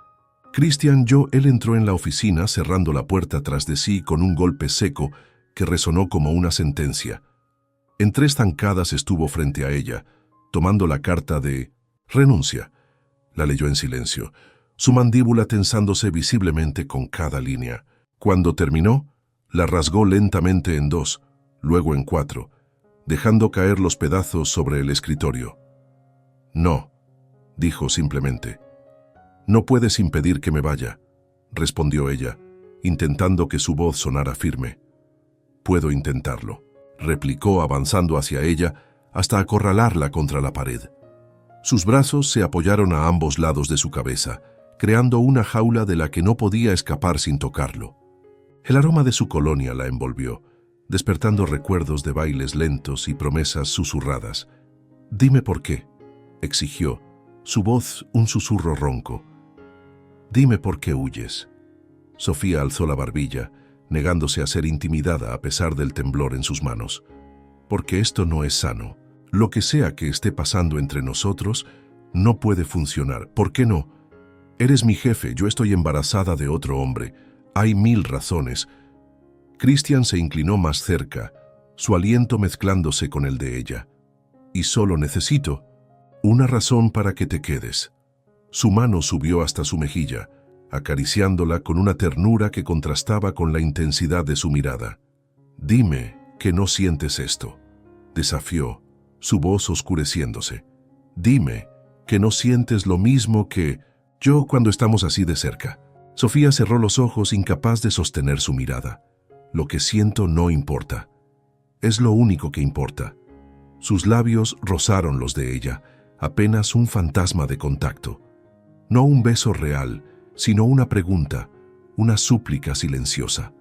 él entró en la oficina cerrando la puerta tras de sí con un golpe seco que resonó como una sentencia. En 3 zancadas estuvo frente a ella, tomando la carta de renuncia. La leyó en silencio, su mandíbula tensándose visiblemente con cada línea. Cuando terminó, la rasgó lentamente en 2, luego en 4, dejando caer los pedazos sobre el escritorio. «No», dijo simplemente. «No puedes impedir que me vaya», respondió ella, intentando que su voz sonara firme. «Puedo intentarlo», replicó avanzando hacia ella hasta acorralarla contra la pared. Sus brazos se apoyaron a ambos lados de su cabeza, creando una jaula de la que no podía escapar sin tocarlo. El aroma de su colonia la envolvió, despertando recuerdos de bailes lentos y promesas susurradas. «Dime por qué», exigió, su voz un susurro ronco. «Dime por qué huyes». Sofía alzó la barbilla, negándose a ser intimidada a pesar del temblor en sus manos. «Porque esto no es sano. Lo que sea que esté pasando entre nosotros no puede funcionar. ¿Por qué no? Eres mi jefe, yo estoy embarazada de otro hombre. Hay 1000 razones». Christian se inclinó más cerca, su aliento mezclándose con el de ella. «Y solo necesito una razón para que te quedes». Su mano subió hasta su mejilla, acariciándola con una ternura que contrastaba con la intensidad de su mirada. «Dime que no sientes esto», desafió, su voz oscureciéndose. «Dime que no sientes lo mismo que yo cuando estamos así de cerca». Sofía cerró los ojos, incapaz de sostener su mirada. «Lo que siento no importa. Es lo único que importa». Sus labios rozaron los de ella, apenas un fantasma de contacto. No un beso real, sino una pregunta, una súplica silenciosa.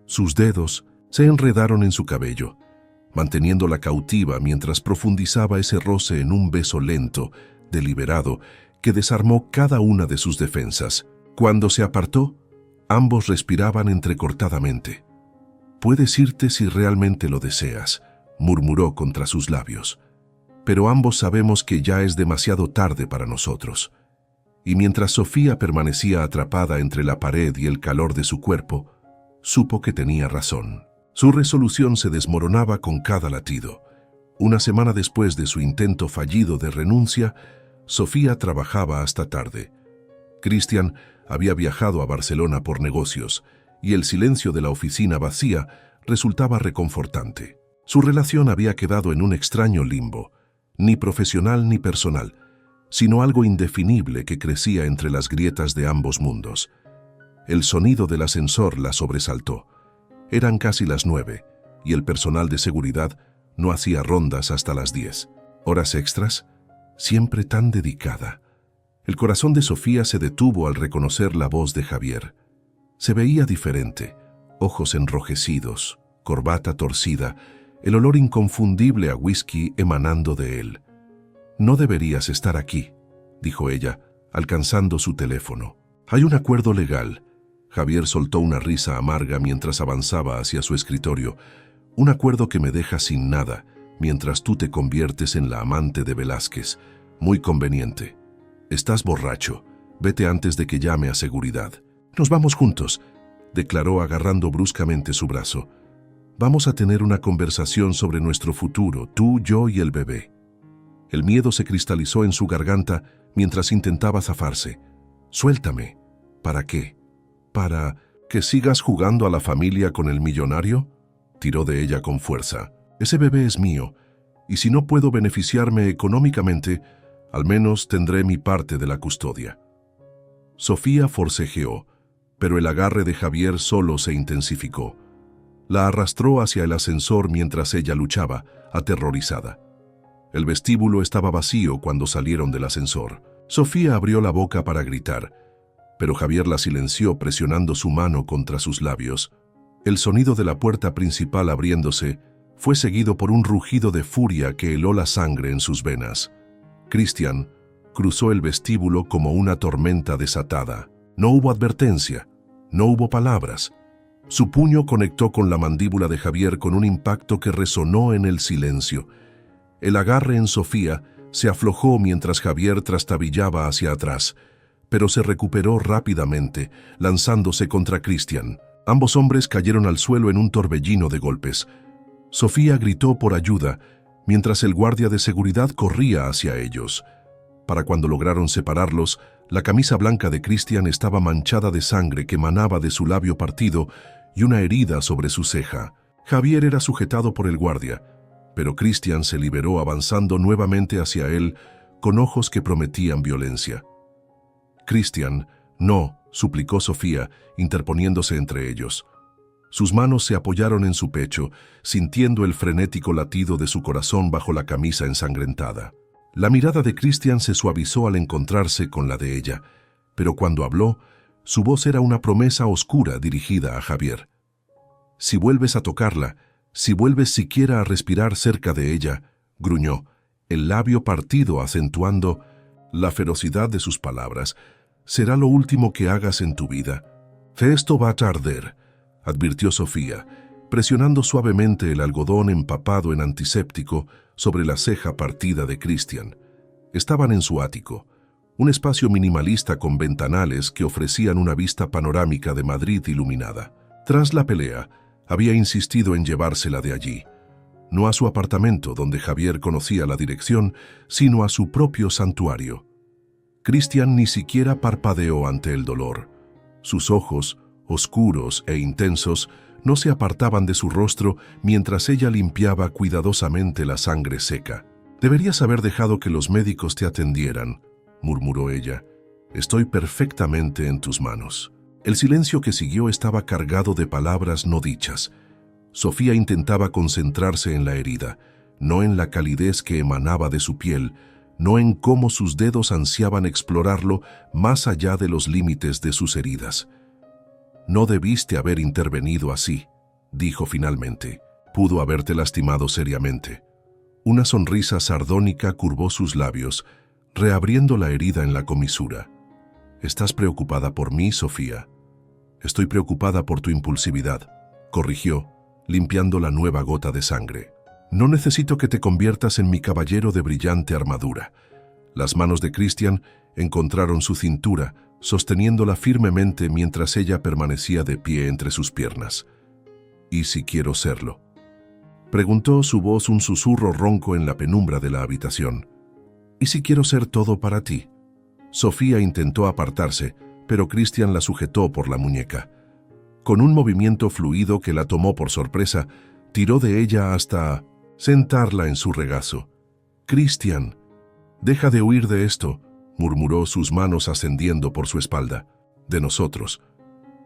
Sus dedos se enredaron en su cabello, manteniéndola cautiva mientras profundizaba ese roce en un beso lento, deliberado, que desarmó cada una de sus defensas. Cuando se apartó, ambos respiraban entrecortadamente. «Puedes irte si realmente lo deseas», murmuró contra sus labios. «Pero ambos sabemos que ya es demasiado tarde para nosotros». Y mientras Sofía permanecía atrapada entre la pared y el calor de su cuerpo, supo que tenía razón. Su resolución se desmoronaba con cada latido. 1 semana después de su intento fallido de renuncia, Sofía trabajaba hasta tarde. Christian había viajado a Barcelona por negocios, y el silencio de la oficina vacía resultaba reconfortante. Su relación había quedado en un extraño limbo, ni profesional ni personal, sino algo indefinible que crecía entre las grietas de ambos mundos. El sonido del ascensor la sobresaltó. Eran casi las 9, y el personal de seguridad no hacía rondas hasta las 10. ¿Horas extras? Siempre tan dedicada. El corazón de Sofía se detuvo al reconocer la voz de Javier. Se veía diferente, ojos enrojecidos, corbata torcida, el olor inconfundible a whisky emanando de él. «No deberías estar aquí», dijo ella, alcanzando su teléfono. «Hay un acuerdo legal». Javier soltó una risa amarga mientras avanzaba hacia su escritorio. «Un acuerdo que me deja sin nada, mientras tú te conviertes en la amante de Velázquez. Muy conveniente. Estás borracho. Vete antes de que llame a seguridad». «Nos vamos juntos», declaró agarrando bruscamente su brazo. Vamos a tener una conversación sobre nuestro futuro, tú, yo y el bebé. El miedo se cristalizó en su garganta mientras intentaba zafarse. Suéltame. ¿Para qué? ¿Para que sigas jugando a la familia con el millonario? Tiró de ella con fuerza. Ese bebé es mío, y si no puedo beneficiarme económicamente, al menos tendré mi parte de la custodia. Sofía forcejeó, pero el agarre de Javier solo se intensificó. La arrastró hacia el ascensor mientras ella luchaba, aterrorizada. El vestíbulo estaba vacío cuando salieron del ascensor. Sofía abrió la boca para gritar, pero Javier la silenció presionando su mano contra sus labios. El sonido de la puerta principal abriéndose fue seguido por un rugido de furia que heló la sangre en sus venas. Cristian cruzó el vestíbulo como una tormenta desatada. No hubo advertencia, no hubo palabras. Su puño conectó con la mandíbula de Javier con un impacto que resonó en el silencio. El agarre en Sofía se aflojó mientras Javier trastabillaba hacia atrás, pero se recuperó rápidamente, lanzándose contra Cristian. Ambos hombres cayeron al suelo en un torbellino de golpes. Sofía gritó por ayuda, mientras el guardia de seguridad corría hacia ellos. Para cuando lograron separarlos, la camisa blanca de Cristian estaba manchada de sangre que manaba de su labio partido y una herida sobre su ceja. Javier era sujetado por el guardia, pero Cristian se liberó avanzando nuevamente hacia él con ojos que prometían violencia. Cristian, no, suplicó Sofía, interponiéndose entre ellos. Sus manos se apoyaron en su pecho, sintiendo el frenético latido de su corazón bajo la camisa ensangrentada. La mirada de Cristian se suavizó al encontrarse con la de ella, pero cuando habló, su voz era una promesa oscura dirigida a Javier. Si vuelves a tocarla, si vuelves siquiera a respirar cerca de ella, gruñó, el labio partido acentuando la ferocidad de sus palabras, será lo último que hagas en tu vida. Esto va a arder, advirtió Sofía, presionando suavemente el algodón empapado en antiséptico sobre la ceja partida de Cristian. Estaban en su ático, un espacio minimalista con ventanales que ofrecían una vista panorámica de Madrid iluminada. Tras la pelea, había insistido en llevársela de allí, no a su apartamento donde Javier conocía la dirección, sino a su propio santuario. Cristian ni siquiera parpadeó ante el dolor. Sus ojos, oscuros e intensos, no se apartaban de su rostro mientras ella limpiaba cuidadosamente la sangre seca. «Deberías haber dejado que los médicos te atendieran», murmuró ella. «Estoy perfectamente en tus manos». El silencio que siguió estaba cargado de palabras no dichas. Sofía intentaba concentrarse en la herida, no en la calidez que emanaba de su piel, no en cómo sus dedos ansiaban explorarlo más allá de los límites de sus heridas. «No debiste haber intervenido así», dijo finalmente. «Pudo haberte lastimado seriamente». Una sonrisa sardónica curvó sus labios, reabriendo la herida en la comisura. «¿Estás preocupada por mí, Sofía?» «Estoy preocupada por tu impulsividad», corrigió, limpiando la nueva gota de sangre. «No necesito que te conviertas en mi caballero de brillante armadura». Las manos de Cristian encontraron su cintura, sosteniéndola firmemente mientras ella permanecía de pie entre sus piernas. «¿Y si quiero serlo?», preguntó, su voz un susurro ronco en la penumbra de la habitación. «¿Y si quiero ser todo para ti?». Sofía intentó apartarse, pero Cristian la sujetó por la muñeca. Con un movimiento fluido que la tomó por sorpresa, tiró de ella hasta sentarla en su regazo. «Cristian, deja de huir de esto», murmuró, sus manos ascendiendo por su espalda. «De nosotros».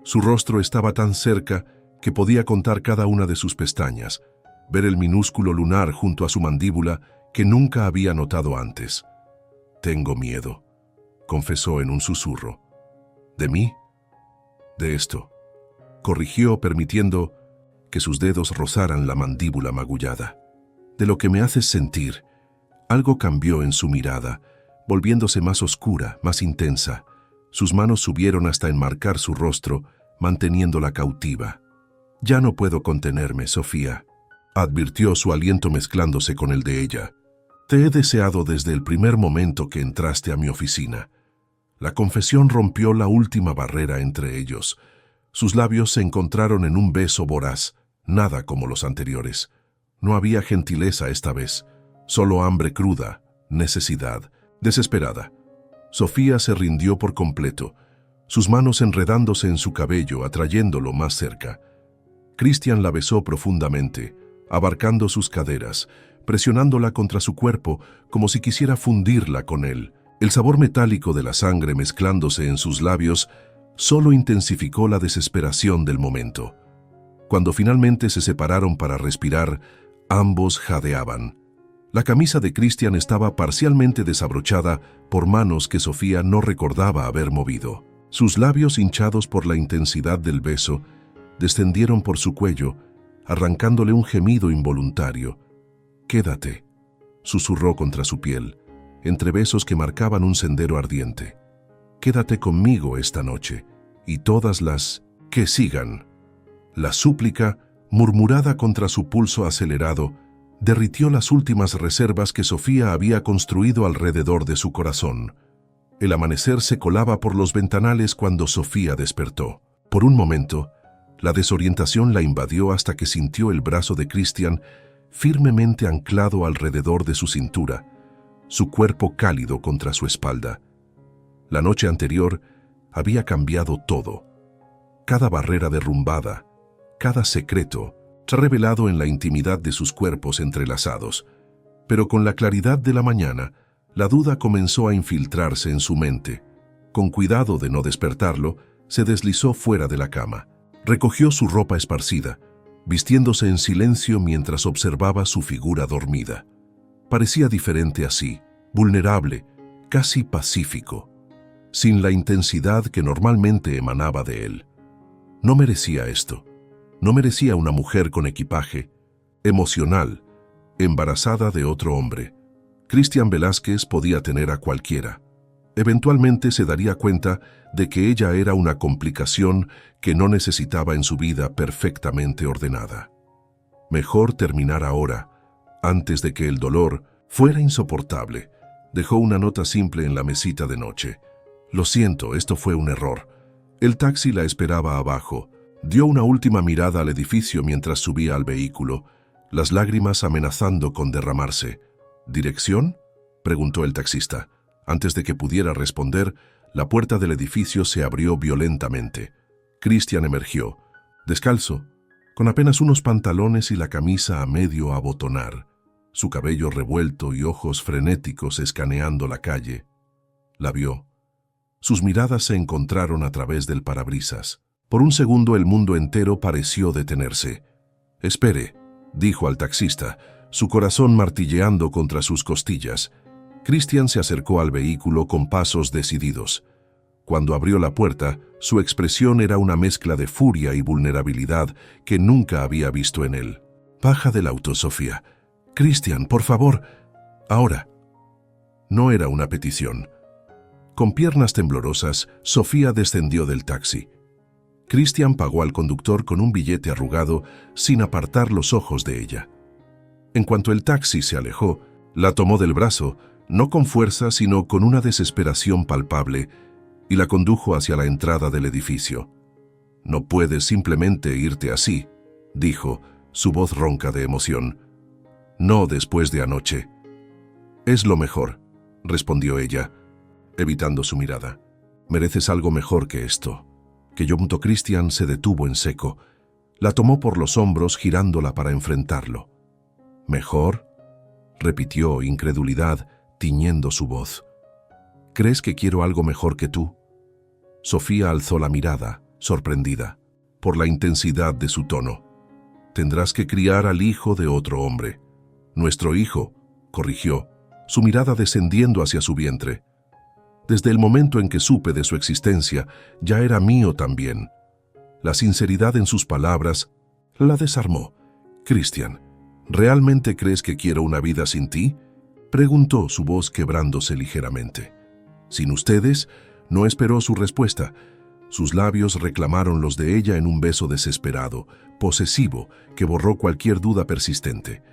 Su rostro estaba tan cerca que podía contar cada una de sus pestañas, ver el minúsculo lunar junto a su mandíbula que nunca había notado antes. «Tengo miedo», confesó en un susurro. «¿De mí?». «De esto», corrigió, permitiendo que sus dedos rozaran la mandíbula magullada. «De lo que me haces sentir». Algo cambió en su mirada, volviéndose más oscura, más intensa. Sus manos subieron hasta enmarcar su rostro, manteniéndola cautiva. «Ya no puedo contenerme, Sofía», advirtió, su aliento mezclándose con el de ella. «Te he deseado desde el primer momento que entraste a mi oficina». La confesión rompió la última barrera entre ellos. Sus labios se encontraron en un beso voraz, nada como los anteriores. No había gentileza esta vez, solo hambre cruda, necesidad, desesperada. Sofía se rindió por completo, sus manos enredándose en su cabello, atrayéndolo más cerca. Christian la besó profundamente, abarcando sus caderas, presionándola contra su cuerpo como si quisiera fundirla con él. El sabor metálico de la sangre mezclándose en sus labios solo intensificó la desesperación del momento. Cuando finalmente se separaron para respirar, ambos jadeaban. La camisa de Christian estaba parcialmente desabrochada por manos que Sofía no recordaba haber movido. Sus labios, hinchados por la intensidad del beso, descendieron por su cuello, arrancándole un gemido involuntario. «Quédate», susurró contra su piel, entre besos que marcaban un sendero ardiente. «Quédate conmigo esta noche, y todas las que sigan». La súplica, murmurada contra su pulso acelerado, derritió las últimas reservas que Sofía había construido alrededor de su corazón. El amanecer se colaba por los ventanales cuando Sofía despertó. Por un momento, la desorientación la invadió hasta que sintió el brazo de Christian firmemente anclado alrededor de su cintura, su cuerpo cálido contra su espalda. La noche anterior había cambiado todo. Cada barrera derrumbada, cada secreto, revelado en la intimidad de sus cuerpos entrelazados. Pero con la claridad de la mañana, la duda comenzó a infiltrarse en su mente. Con cuidado de no despertarlo, se deslizó fuera de la cama. Recogió su ropa esparcida, vistiéndose en silencio mientras observaba su figura dormida. Parecía diferente así, vulnerable, casi pacífico, sin la intensidad que normalmente emanaba de él. No merecía esto. No merecía una mujer con equipaje, emocional, embarazada de otro hombre. Christian Velázquez podía tener a cualquiera. Eventualmente se daría cuenta de que ella era una complicación que no necesitaba en su vida perfectamente ordenada. Mejor terminar ahora, antes de que el dolor fuera insoportable. Dejó una nota simple en la mesita de noche. «Lo siento, esto fue un error». El taxi la esperaba abajo. Dio una última mirada al edificio mientras subía al vehículo, las lágrimas amenazando con derramarse. «¿Dirección?», preguntó el taxista. Antes de que pudiera responder, la puerta del edificio se abrió violentamente. Christian emergió, descalzo, con apenas unos pantalones y la camisa a medio abotonar, su cabello revuelto y ojos frenéticos escaneando la calle. La vio. Sus miradas se encontraron a través del parabrisas. Por un segundo el mundo entero pareció detenerse. «Espere», dijo al taxista, su corazón martilleando contra sus costillas. Christian se acercó al vehículo con pasos decididos. Cuando abrió la puerta, su expresión era una mezcla de furia y vulnerabilidad que nunca había visto en él. «Baja del auto, Sofía. Christian, por favor. Ahora». No era una petición. Con piernas temblorosas, Sofía descendió del taxi. Christian pagó al conductor con un billete arrugado sin apartar los ojos de ella. En cuanto el taxi se alejó, la tomó del brazo, no con fuerza sino con una desesperación palpable, y la condujo hacia la entrada del edificio. «No puedes simplemente irte así», dijo, su voz ronca de emoción. «No después de anoche». «Es lo mejor», respondió ella, evitando su mirada. «Mereces algo mejor que esto». Que Christian se detuvo en seco. La tomó por los hombros girándola para enfrentarlo. «¿Mejor?», repitió, incredulidad tiñendo su voz. «¿Crees que quiero algo mejor que tú?». Sofía alzó la mirada, sorprendida, por la intensidad de su tono. «Tendrás que criar al hijo de otro hombre». «Nuestro hijo», corrigió, su mirada descendiendo hacia su vientre. «Desde el momento en que supe de su existencia, ya era mío también». La sinceridad en sus palabras la desarmó. «Christian, ¿realmente crees que quiero una vida sin ti?», preguntó, su voz quebrándose ligeramente. «Sin ustedes», no esperó su respuesta. Sus labios reclamaron los de ella en un beso desesperado, posesivo, que borró cualquier duda persistente.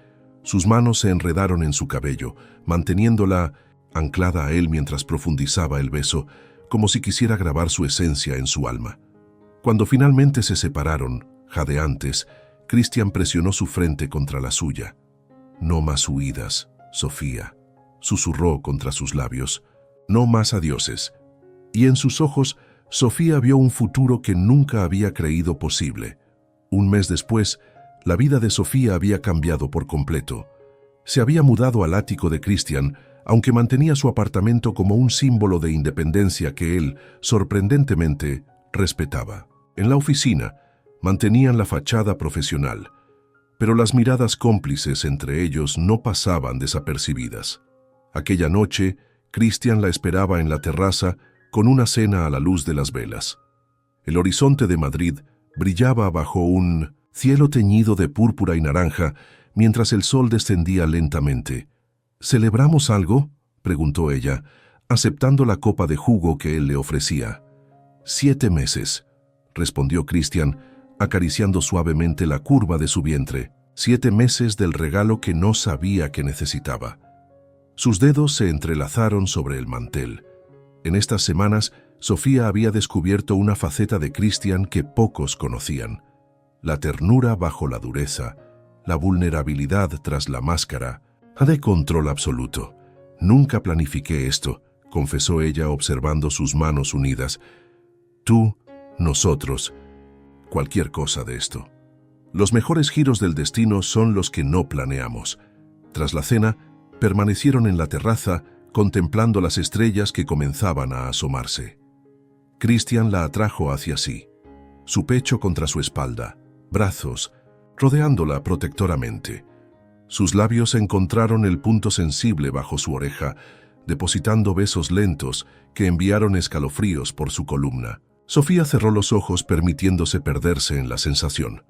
Sus manos se enredaron en su cabello, manteniéndola anclada a él mientras profundizaba el beso, como si quisiera grabar su esencia en su alma. Cuando finalmente se separaron, jadeantes, Cristian presionó su frente contra la suya. «No más huidas, Sofía», susurró contra sus labios. «No más adioses». Y en sus ojos, Sofía vio un futuro que nunca había creído posible. Un mes después, la vida de Sofía había cambiado por completo. Se había mudado al ático de Cristian, aunque mantenía su apartamento como un símbolo de independencia que él, sorprendentemente, respetaba. En la oficina, mantenían la fachada profesional, pero las miradas cómplices entre ellos no pasaban desapercibidas. Aquella noche, Cristian la esperaba en la terraza con una cena a la luz de las velas. El horizonte de Madrid brillaba bajo un cielo teñido de púrpura y naranja mientras el sol descendía lentamente. «¿Celebramos algo?», preguntó ella, aceptando la copa de jugo que él le ofrecía. «7 meses», respondió Cristian, acariciando suavemente la curva de su vientre. 7 meses del regalo que no sabía que necesitaba. Sus dedos se entrelazaron sobre el mantel. En estas semanas, Sofía había descubierto una faceta de Cristian que pocos conocían. La ternura bajo la dureza, la vulnerabilidad tras la máscara, de control absoluto. «Nunca planifiqué esto», confesó ella observando sus manos unidas. «Tú, nosotros, cualquier cosa de esto. Los mejores giros del destino son los que no planeamos». Tras la cena, permanecieron en la terraza contemplando las estrellas que comenzaban a asomarse. Cristian la atrajo hacia sí, su pecho contra su espalda, brazos, rodeándola protectoramente. Sus labios encontraron el punto sensible bajo su oreja, depositando besos lentos que enviaron escalofríos por su columna. Sofía cerró los ojos permitiéndose perderse en la sensación.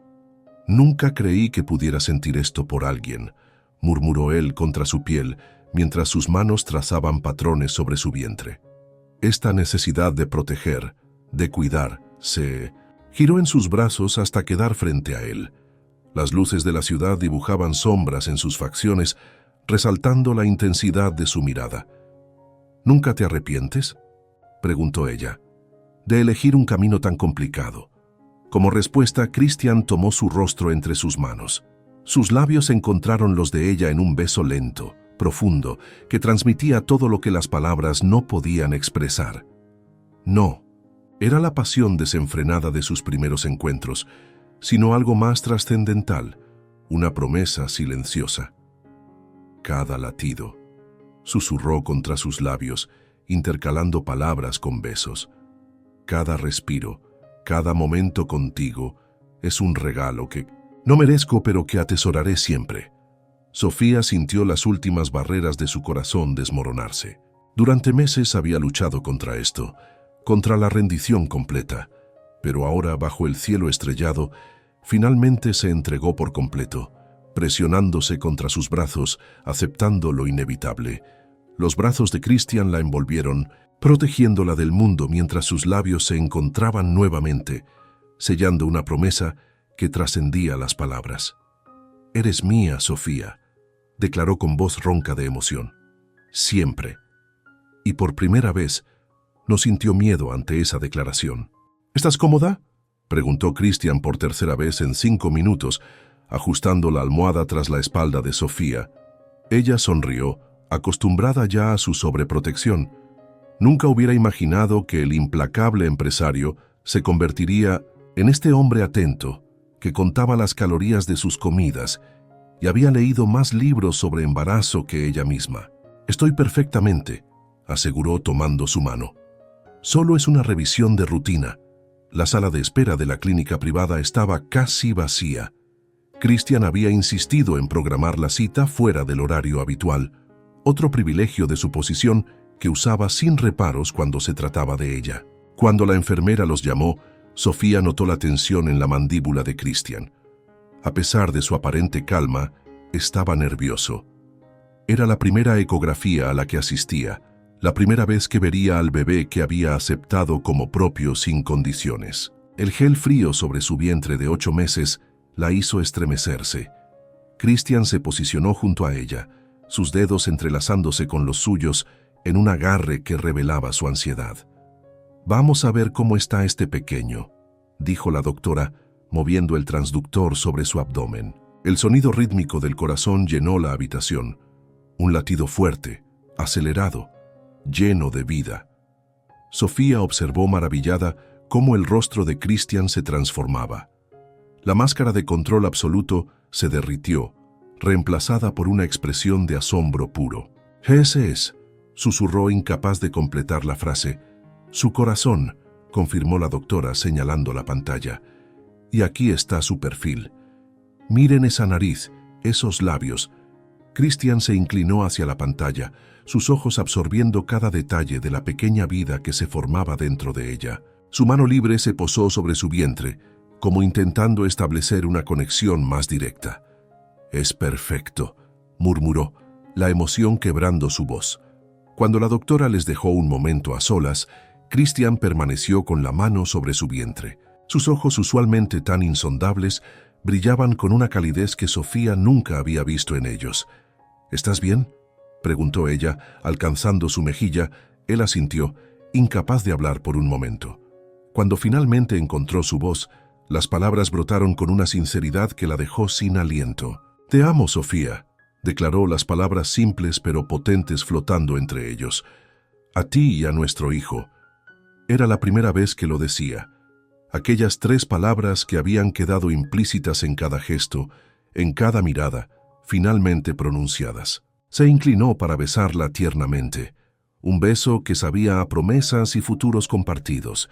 «Nunca creí que pudiera sentir esto por alguien», murmuró él contra su piel mientras sus manos trazaban patrones sobre su vientre. Esta necesidad de proteger, de cuidar, se giró en sus brazos hasta quedar frente a él. Las luces de la ciudad dibujaban sombras en sus facciones, resaltando la intensidad de su mirada. «¿Nunca te arrepientes?», preguntó ella, «de elegir un camino tan complicado». Como respuesta, Cristian tomó su rostro entre sus manos. Sus labios encontraron los de ella en un beso lento, profundo, que transmitía todo lo que las palabras no podían expresar. No, era la pasión desenfrenada de sus primeros encuentros, sino algo más trascendental, una promesa silenciosa. «Cada latido», susurró contra sus labios, intercalando palabras con besos. «Cada respiro, cada momento contigo, es un regalo que no merezco pero que atesoraré siempre». Sofía sintió las últimas barreras de su corazón desmoronarse. Durante meses había luchado contra esto, contra la rendición completa, pero ahora, bajo el cielo estrellado, finalmente se entregó por completo, presionándose contra sus brazos, aceptando lo inevitable. Los brazos de Cristian la envolvieron, protegiéndola del mundo mientras sus labios se encontraban nuevamente, sellando una promesa que trascendía las palabras. «Eres mía, Sofía», declaró con voz ronca de emoción. «Siempre». Y por primera vez, no sintió miedo ante esa declaración. «¿Estás cómoda?», preguntó Cristian por tercera vez en 5 minutos, ajustando la almohada tras la espalda de Sofía. Ella sonrió, acostumbrada ya a su sobreprotección. Nunca hubiera imaginado que el implacable empresario se convertiría en este hombre atento, que contaba las calorías de sus comidas y había leído más libros sobre embarazo que ella misma. «Estoy perfectamente», aseguró tomando su mano. «Solo es una revisión de rutina». La sala de espera de la clínica privada estaba casi vacía. Cristian había insistido en programar la cita fuera del horario habitual, otro privilegio de su posición que usaba sin reparos cuando se trataba de ella. Cuando la enfermera los llamó, Sofía notó la tensión en la mandíbula de Cristian. A pesar de su aparente calma, estaba nervioso. Era la primera ecografía a la que asistía, la primera vez que vería al bebé que había aceptado como propio sin condiciones. El gel frío sobre su vientre de 8 meses la hizo estremecerse. Cristian se posicionó junto a ella, sus dedos entrelazándose con los suyos en un agarre que revelaba su ansiedad. «Vamos a ver cómo está este pequeño», dijo la doctora, moviendo el transductor sobre su abdomen. El sonido rítmico del corazón llenó la habitación. Un latido fuerte, acelerado, lleno de vida. Sofía observó maravillada cómo el rostro de Christian se transformaba. La máscara de control absoluto se derritió, reemplazada por una expresión de asombro puro. «Ese es», susurró incapaz de completar la frase. «Su corazón», confirmó la doctora señalando la pantalla. «Y aquí está su perfil. Miren esa nariz, esos labios». Christian se inclinó hacia la pantalla, sus ojos absorbiendo cada detalle de la pequeña vida que se formaba dentro de ella. Su mano libre se posó sobre su vientre, como intentando establecer una conexión más directa. «Es perfecto», murmuró, la emoción quebrando su voz. Cuando la doctora les dejó un momento a solas, Christian permaneció con la mano sobre su vientre. Sus ojos, usualmente tan insondables, brillaban con una calidez que Sofía nunca había visto en ellos. «¿Estás bien?», preguntó ella, alcanzando su mejilla. Él asintió, incapaz de hablar por un momento. Cuando finalmente encontró su voz, las palabras brotaron con una sinceridad que la dejó sin aliento. «Te amo, Sofía», declaró, las palabras simples pero potentes flotando entre ellos. «A ti y a nuestro hijo». Era la primera vez que lo decía. Aquellas 3 palabras que habían quedado implícitas en cada gesto, en cada mirada, finalmente pronunciadas. Se inclinó para besarla tiernamente. Un beso que sabía a promesas y futuros compartidos.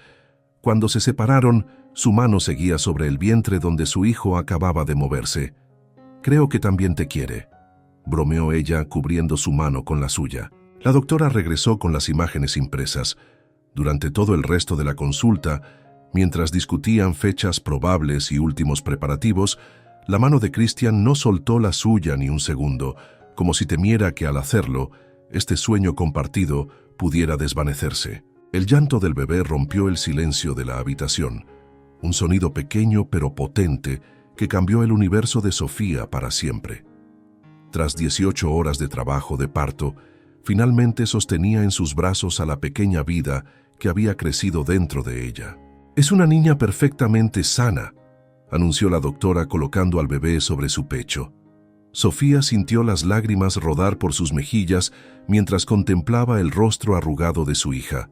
Cuando se separaron, su mano seguía sobre el vientre donde su hijo acababa de moverse. «Creo que también te quiere», bromeó ella, cubriendo su mano con la suya. La doctora regresó con las imágenes impresas. Durante todo el resto de la consulta, mientras discutían fechas probables y últimos preparativos, la mano de Christian no soltó la suya ni un segundo, como si temiera que al hacerlo, este sueño compartido pudiera desvanecerse. El llanto del bebé rompió el silencio de la habitación, un sonido pequeño pero potente que cambió el universo de Sofía para siempre. Tras 18 horas de trabajo de parto, finalmente sostenía en sus brazos a la pequeña vida que había crecido dentro de ella. «Es una niña perfectamente sana», anunció la doctora colocando al bebé sobre su pecho. Sofía sintió las lágrimas rodar por sus mejillas mientras contemplaba el rostro arrugado de su hija.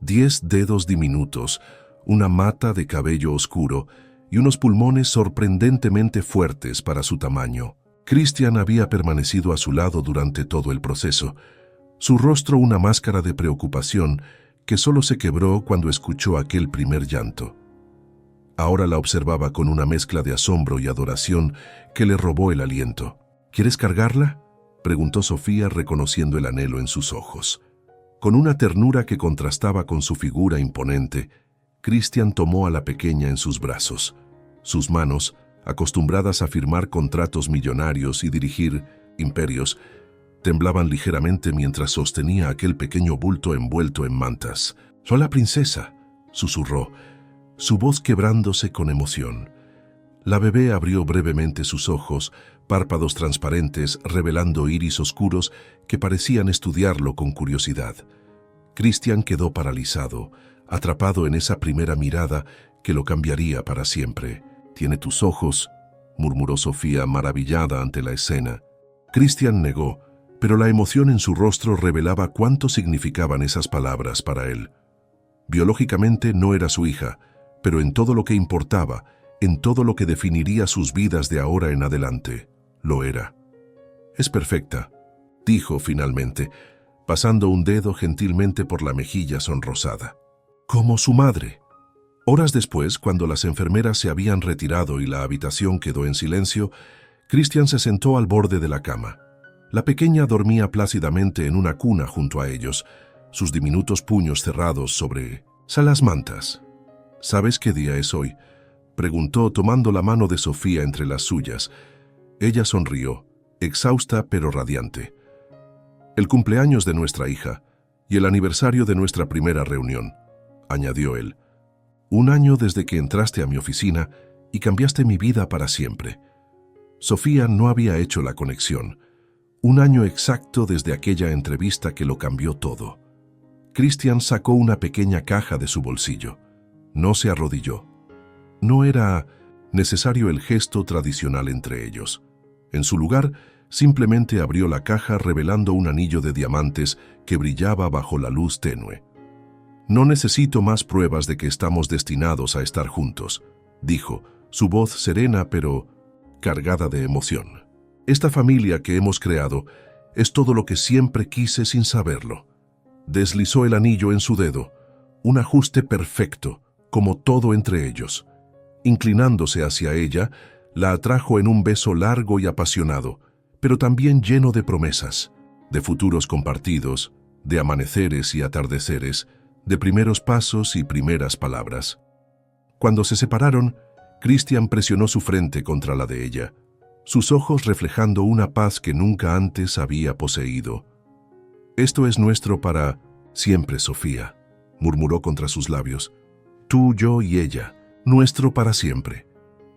10 dedos diminutos, una mata de cabello oscuro y unos pulmones sorprendentemente fuertes para su tamaño. Christian había permanecido a su lado durante todo el proceso, su rostro una máscara de preocupación que solo se quebró cuando escuchó aquel primer llanto. Ahora la observaba con una mezcla de asombro y adoración que le robó el aliento. «¿Quieres cargarla?», preguntó Sofía, reconociendo el anhelo en sus ojos. Con una ternura que contrastaba con su figura imponente, Christian tomó a la pequeña en sus brazos. Sus manos, acostumbradas a firmar contratos millonarios y dirigir imperios, temblaban ligeramente mientras sostenía aquel pequeño bulto envuelto en mantas. «Soy la princesa», susurró, su voz quebrándose con emoción. La bebé abrió brevemente sus ojos, párpados transparentes revelando iris oscuros que parecían estudiarlo con curiosidad. Christian quedó paralizado, atrapado en esa primera mirada que lo cambiaría para siempre. «Tiene tus ojos», murmuró Sofía, maravillada ante la escena. Christian negó, pero la emoción en su rostro revelaba cuánto significaban esas palabras para él. Biológicamente no era su hija, pero en todo lo que importaba, en todo lo que definiría sus vidas de ahora en adelante, lo era. «Es perfecta», dijo finalmente, pasando un dedo gentilmente por la mejilla sonrosada. «Como su madre». Horas después, cuando las enfermeras se habían retirado y la habitación quedó en silencio, Christian se sentó al borde de la cama. La pequeña dormía plácidamente en una cuna junto a ellos, sus diminutos puños cerrados sobre las mantas. «¿Sabes qué día es hoy?», preguntó tomando la mano de Sofía entre las suyas. Ella sonrió, exhausta pero radiante. «El cumpleaños de nuestra hija y el aniversario de nuestra primera reunión», añadió él. «1 año desde que entraste a mi oficina y cambiaste mi vida para siempre». Sofía no había hecho la conexión. 1 año exacto desde aquella entrevista que lo cambió todo. Christian sacó una pequeña caja de su bolsillo. No se arrodilló. No era necesario el gesto tradicional entre ellos. En su lugar, simplemente abrió la caja revelando un anillo de diamantes que brillaba bajo la luz tenue. «No necesito más pruebas de que estamos destinados a estar juntos», dijo, su voz serena pero cargada de emoción. «Esta familia que hemos creado es todo lo que siempre quise sin saberlo». Deslizó el anillo en su dedo, un ajuste perfecto, como todo entre ellos. Inclinándose hacia ella, la atrajo en un beso largo y apasionado, pero también lleno de promesas, de futuros compartidos, de amaneceres y atardeceres, de primeros pasos y primeras palabras. Cuando se separaron, Christian presionó su frente contra la de ella, sus ojos reflejando una paz que nunca antes había poseído. «Esto es nuestro para siempre, Sofía», murmuró contra sus labios. «Tú, yo y ella, nuestro para siempre».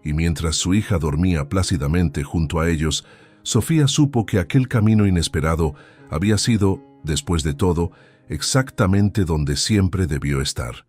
Y mientras su hija dormía plácidamente junto a ellos, Sofía supo que aquel camino inesperado había sido, después de todo, exactamente donde siempre debió estar.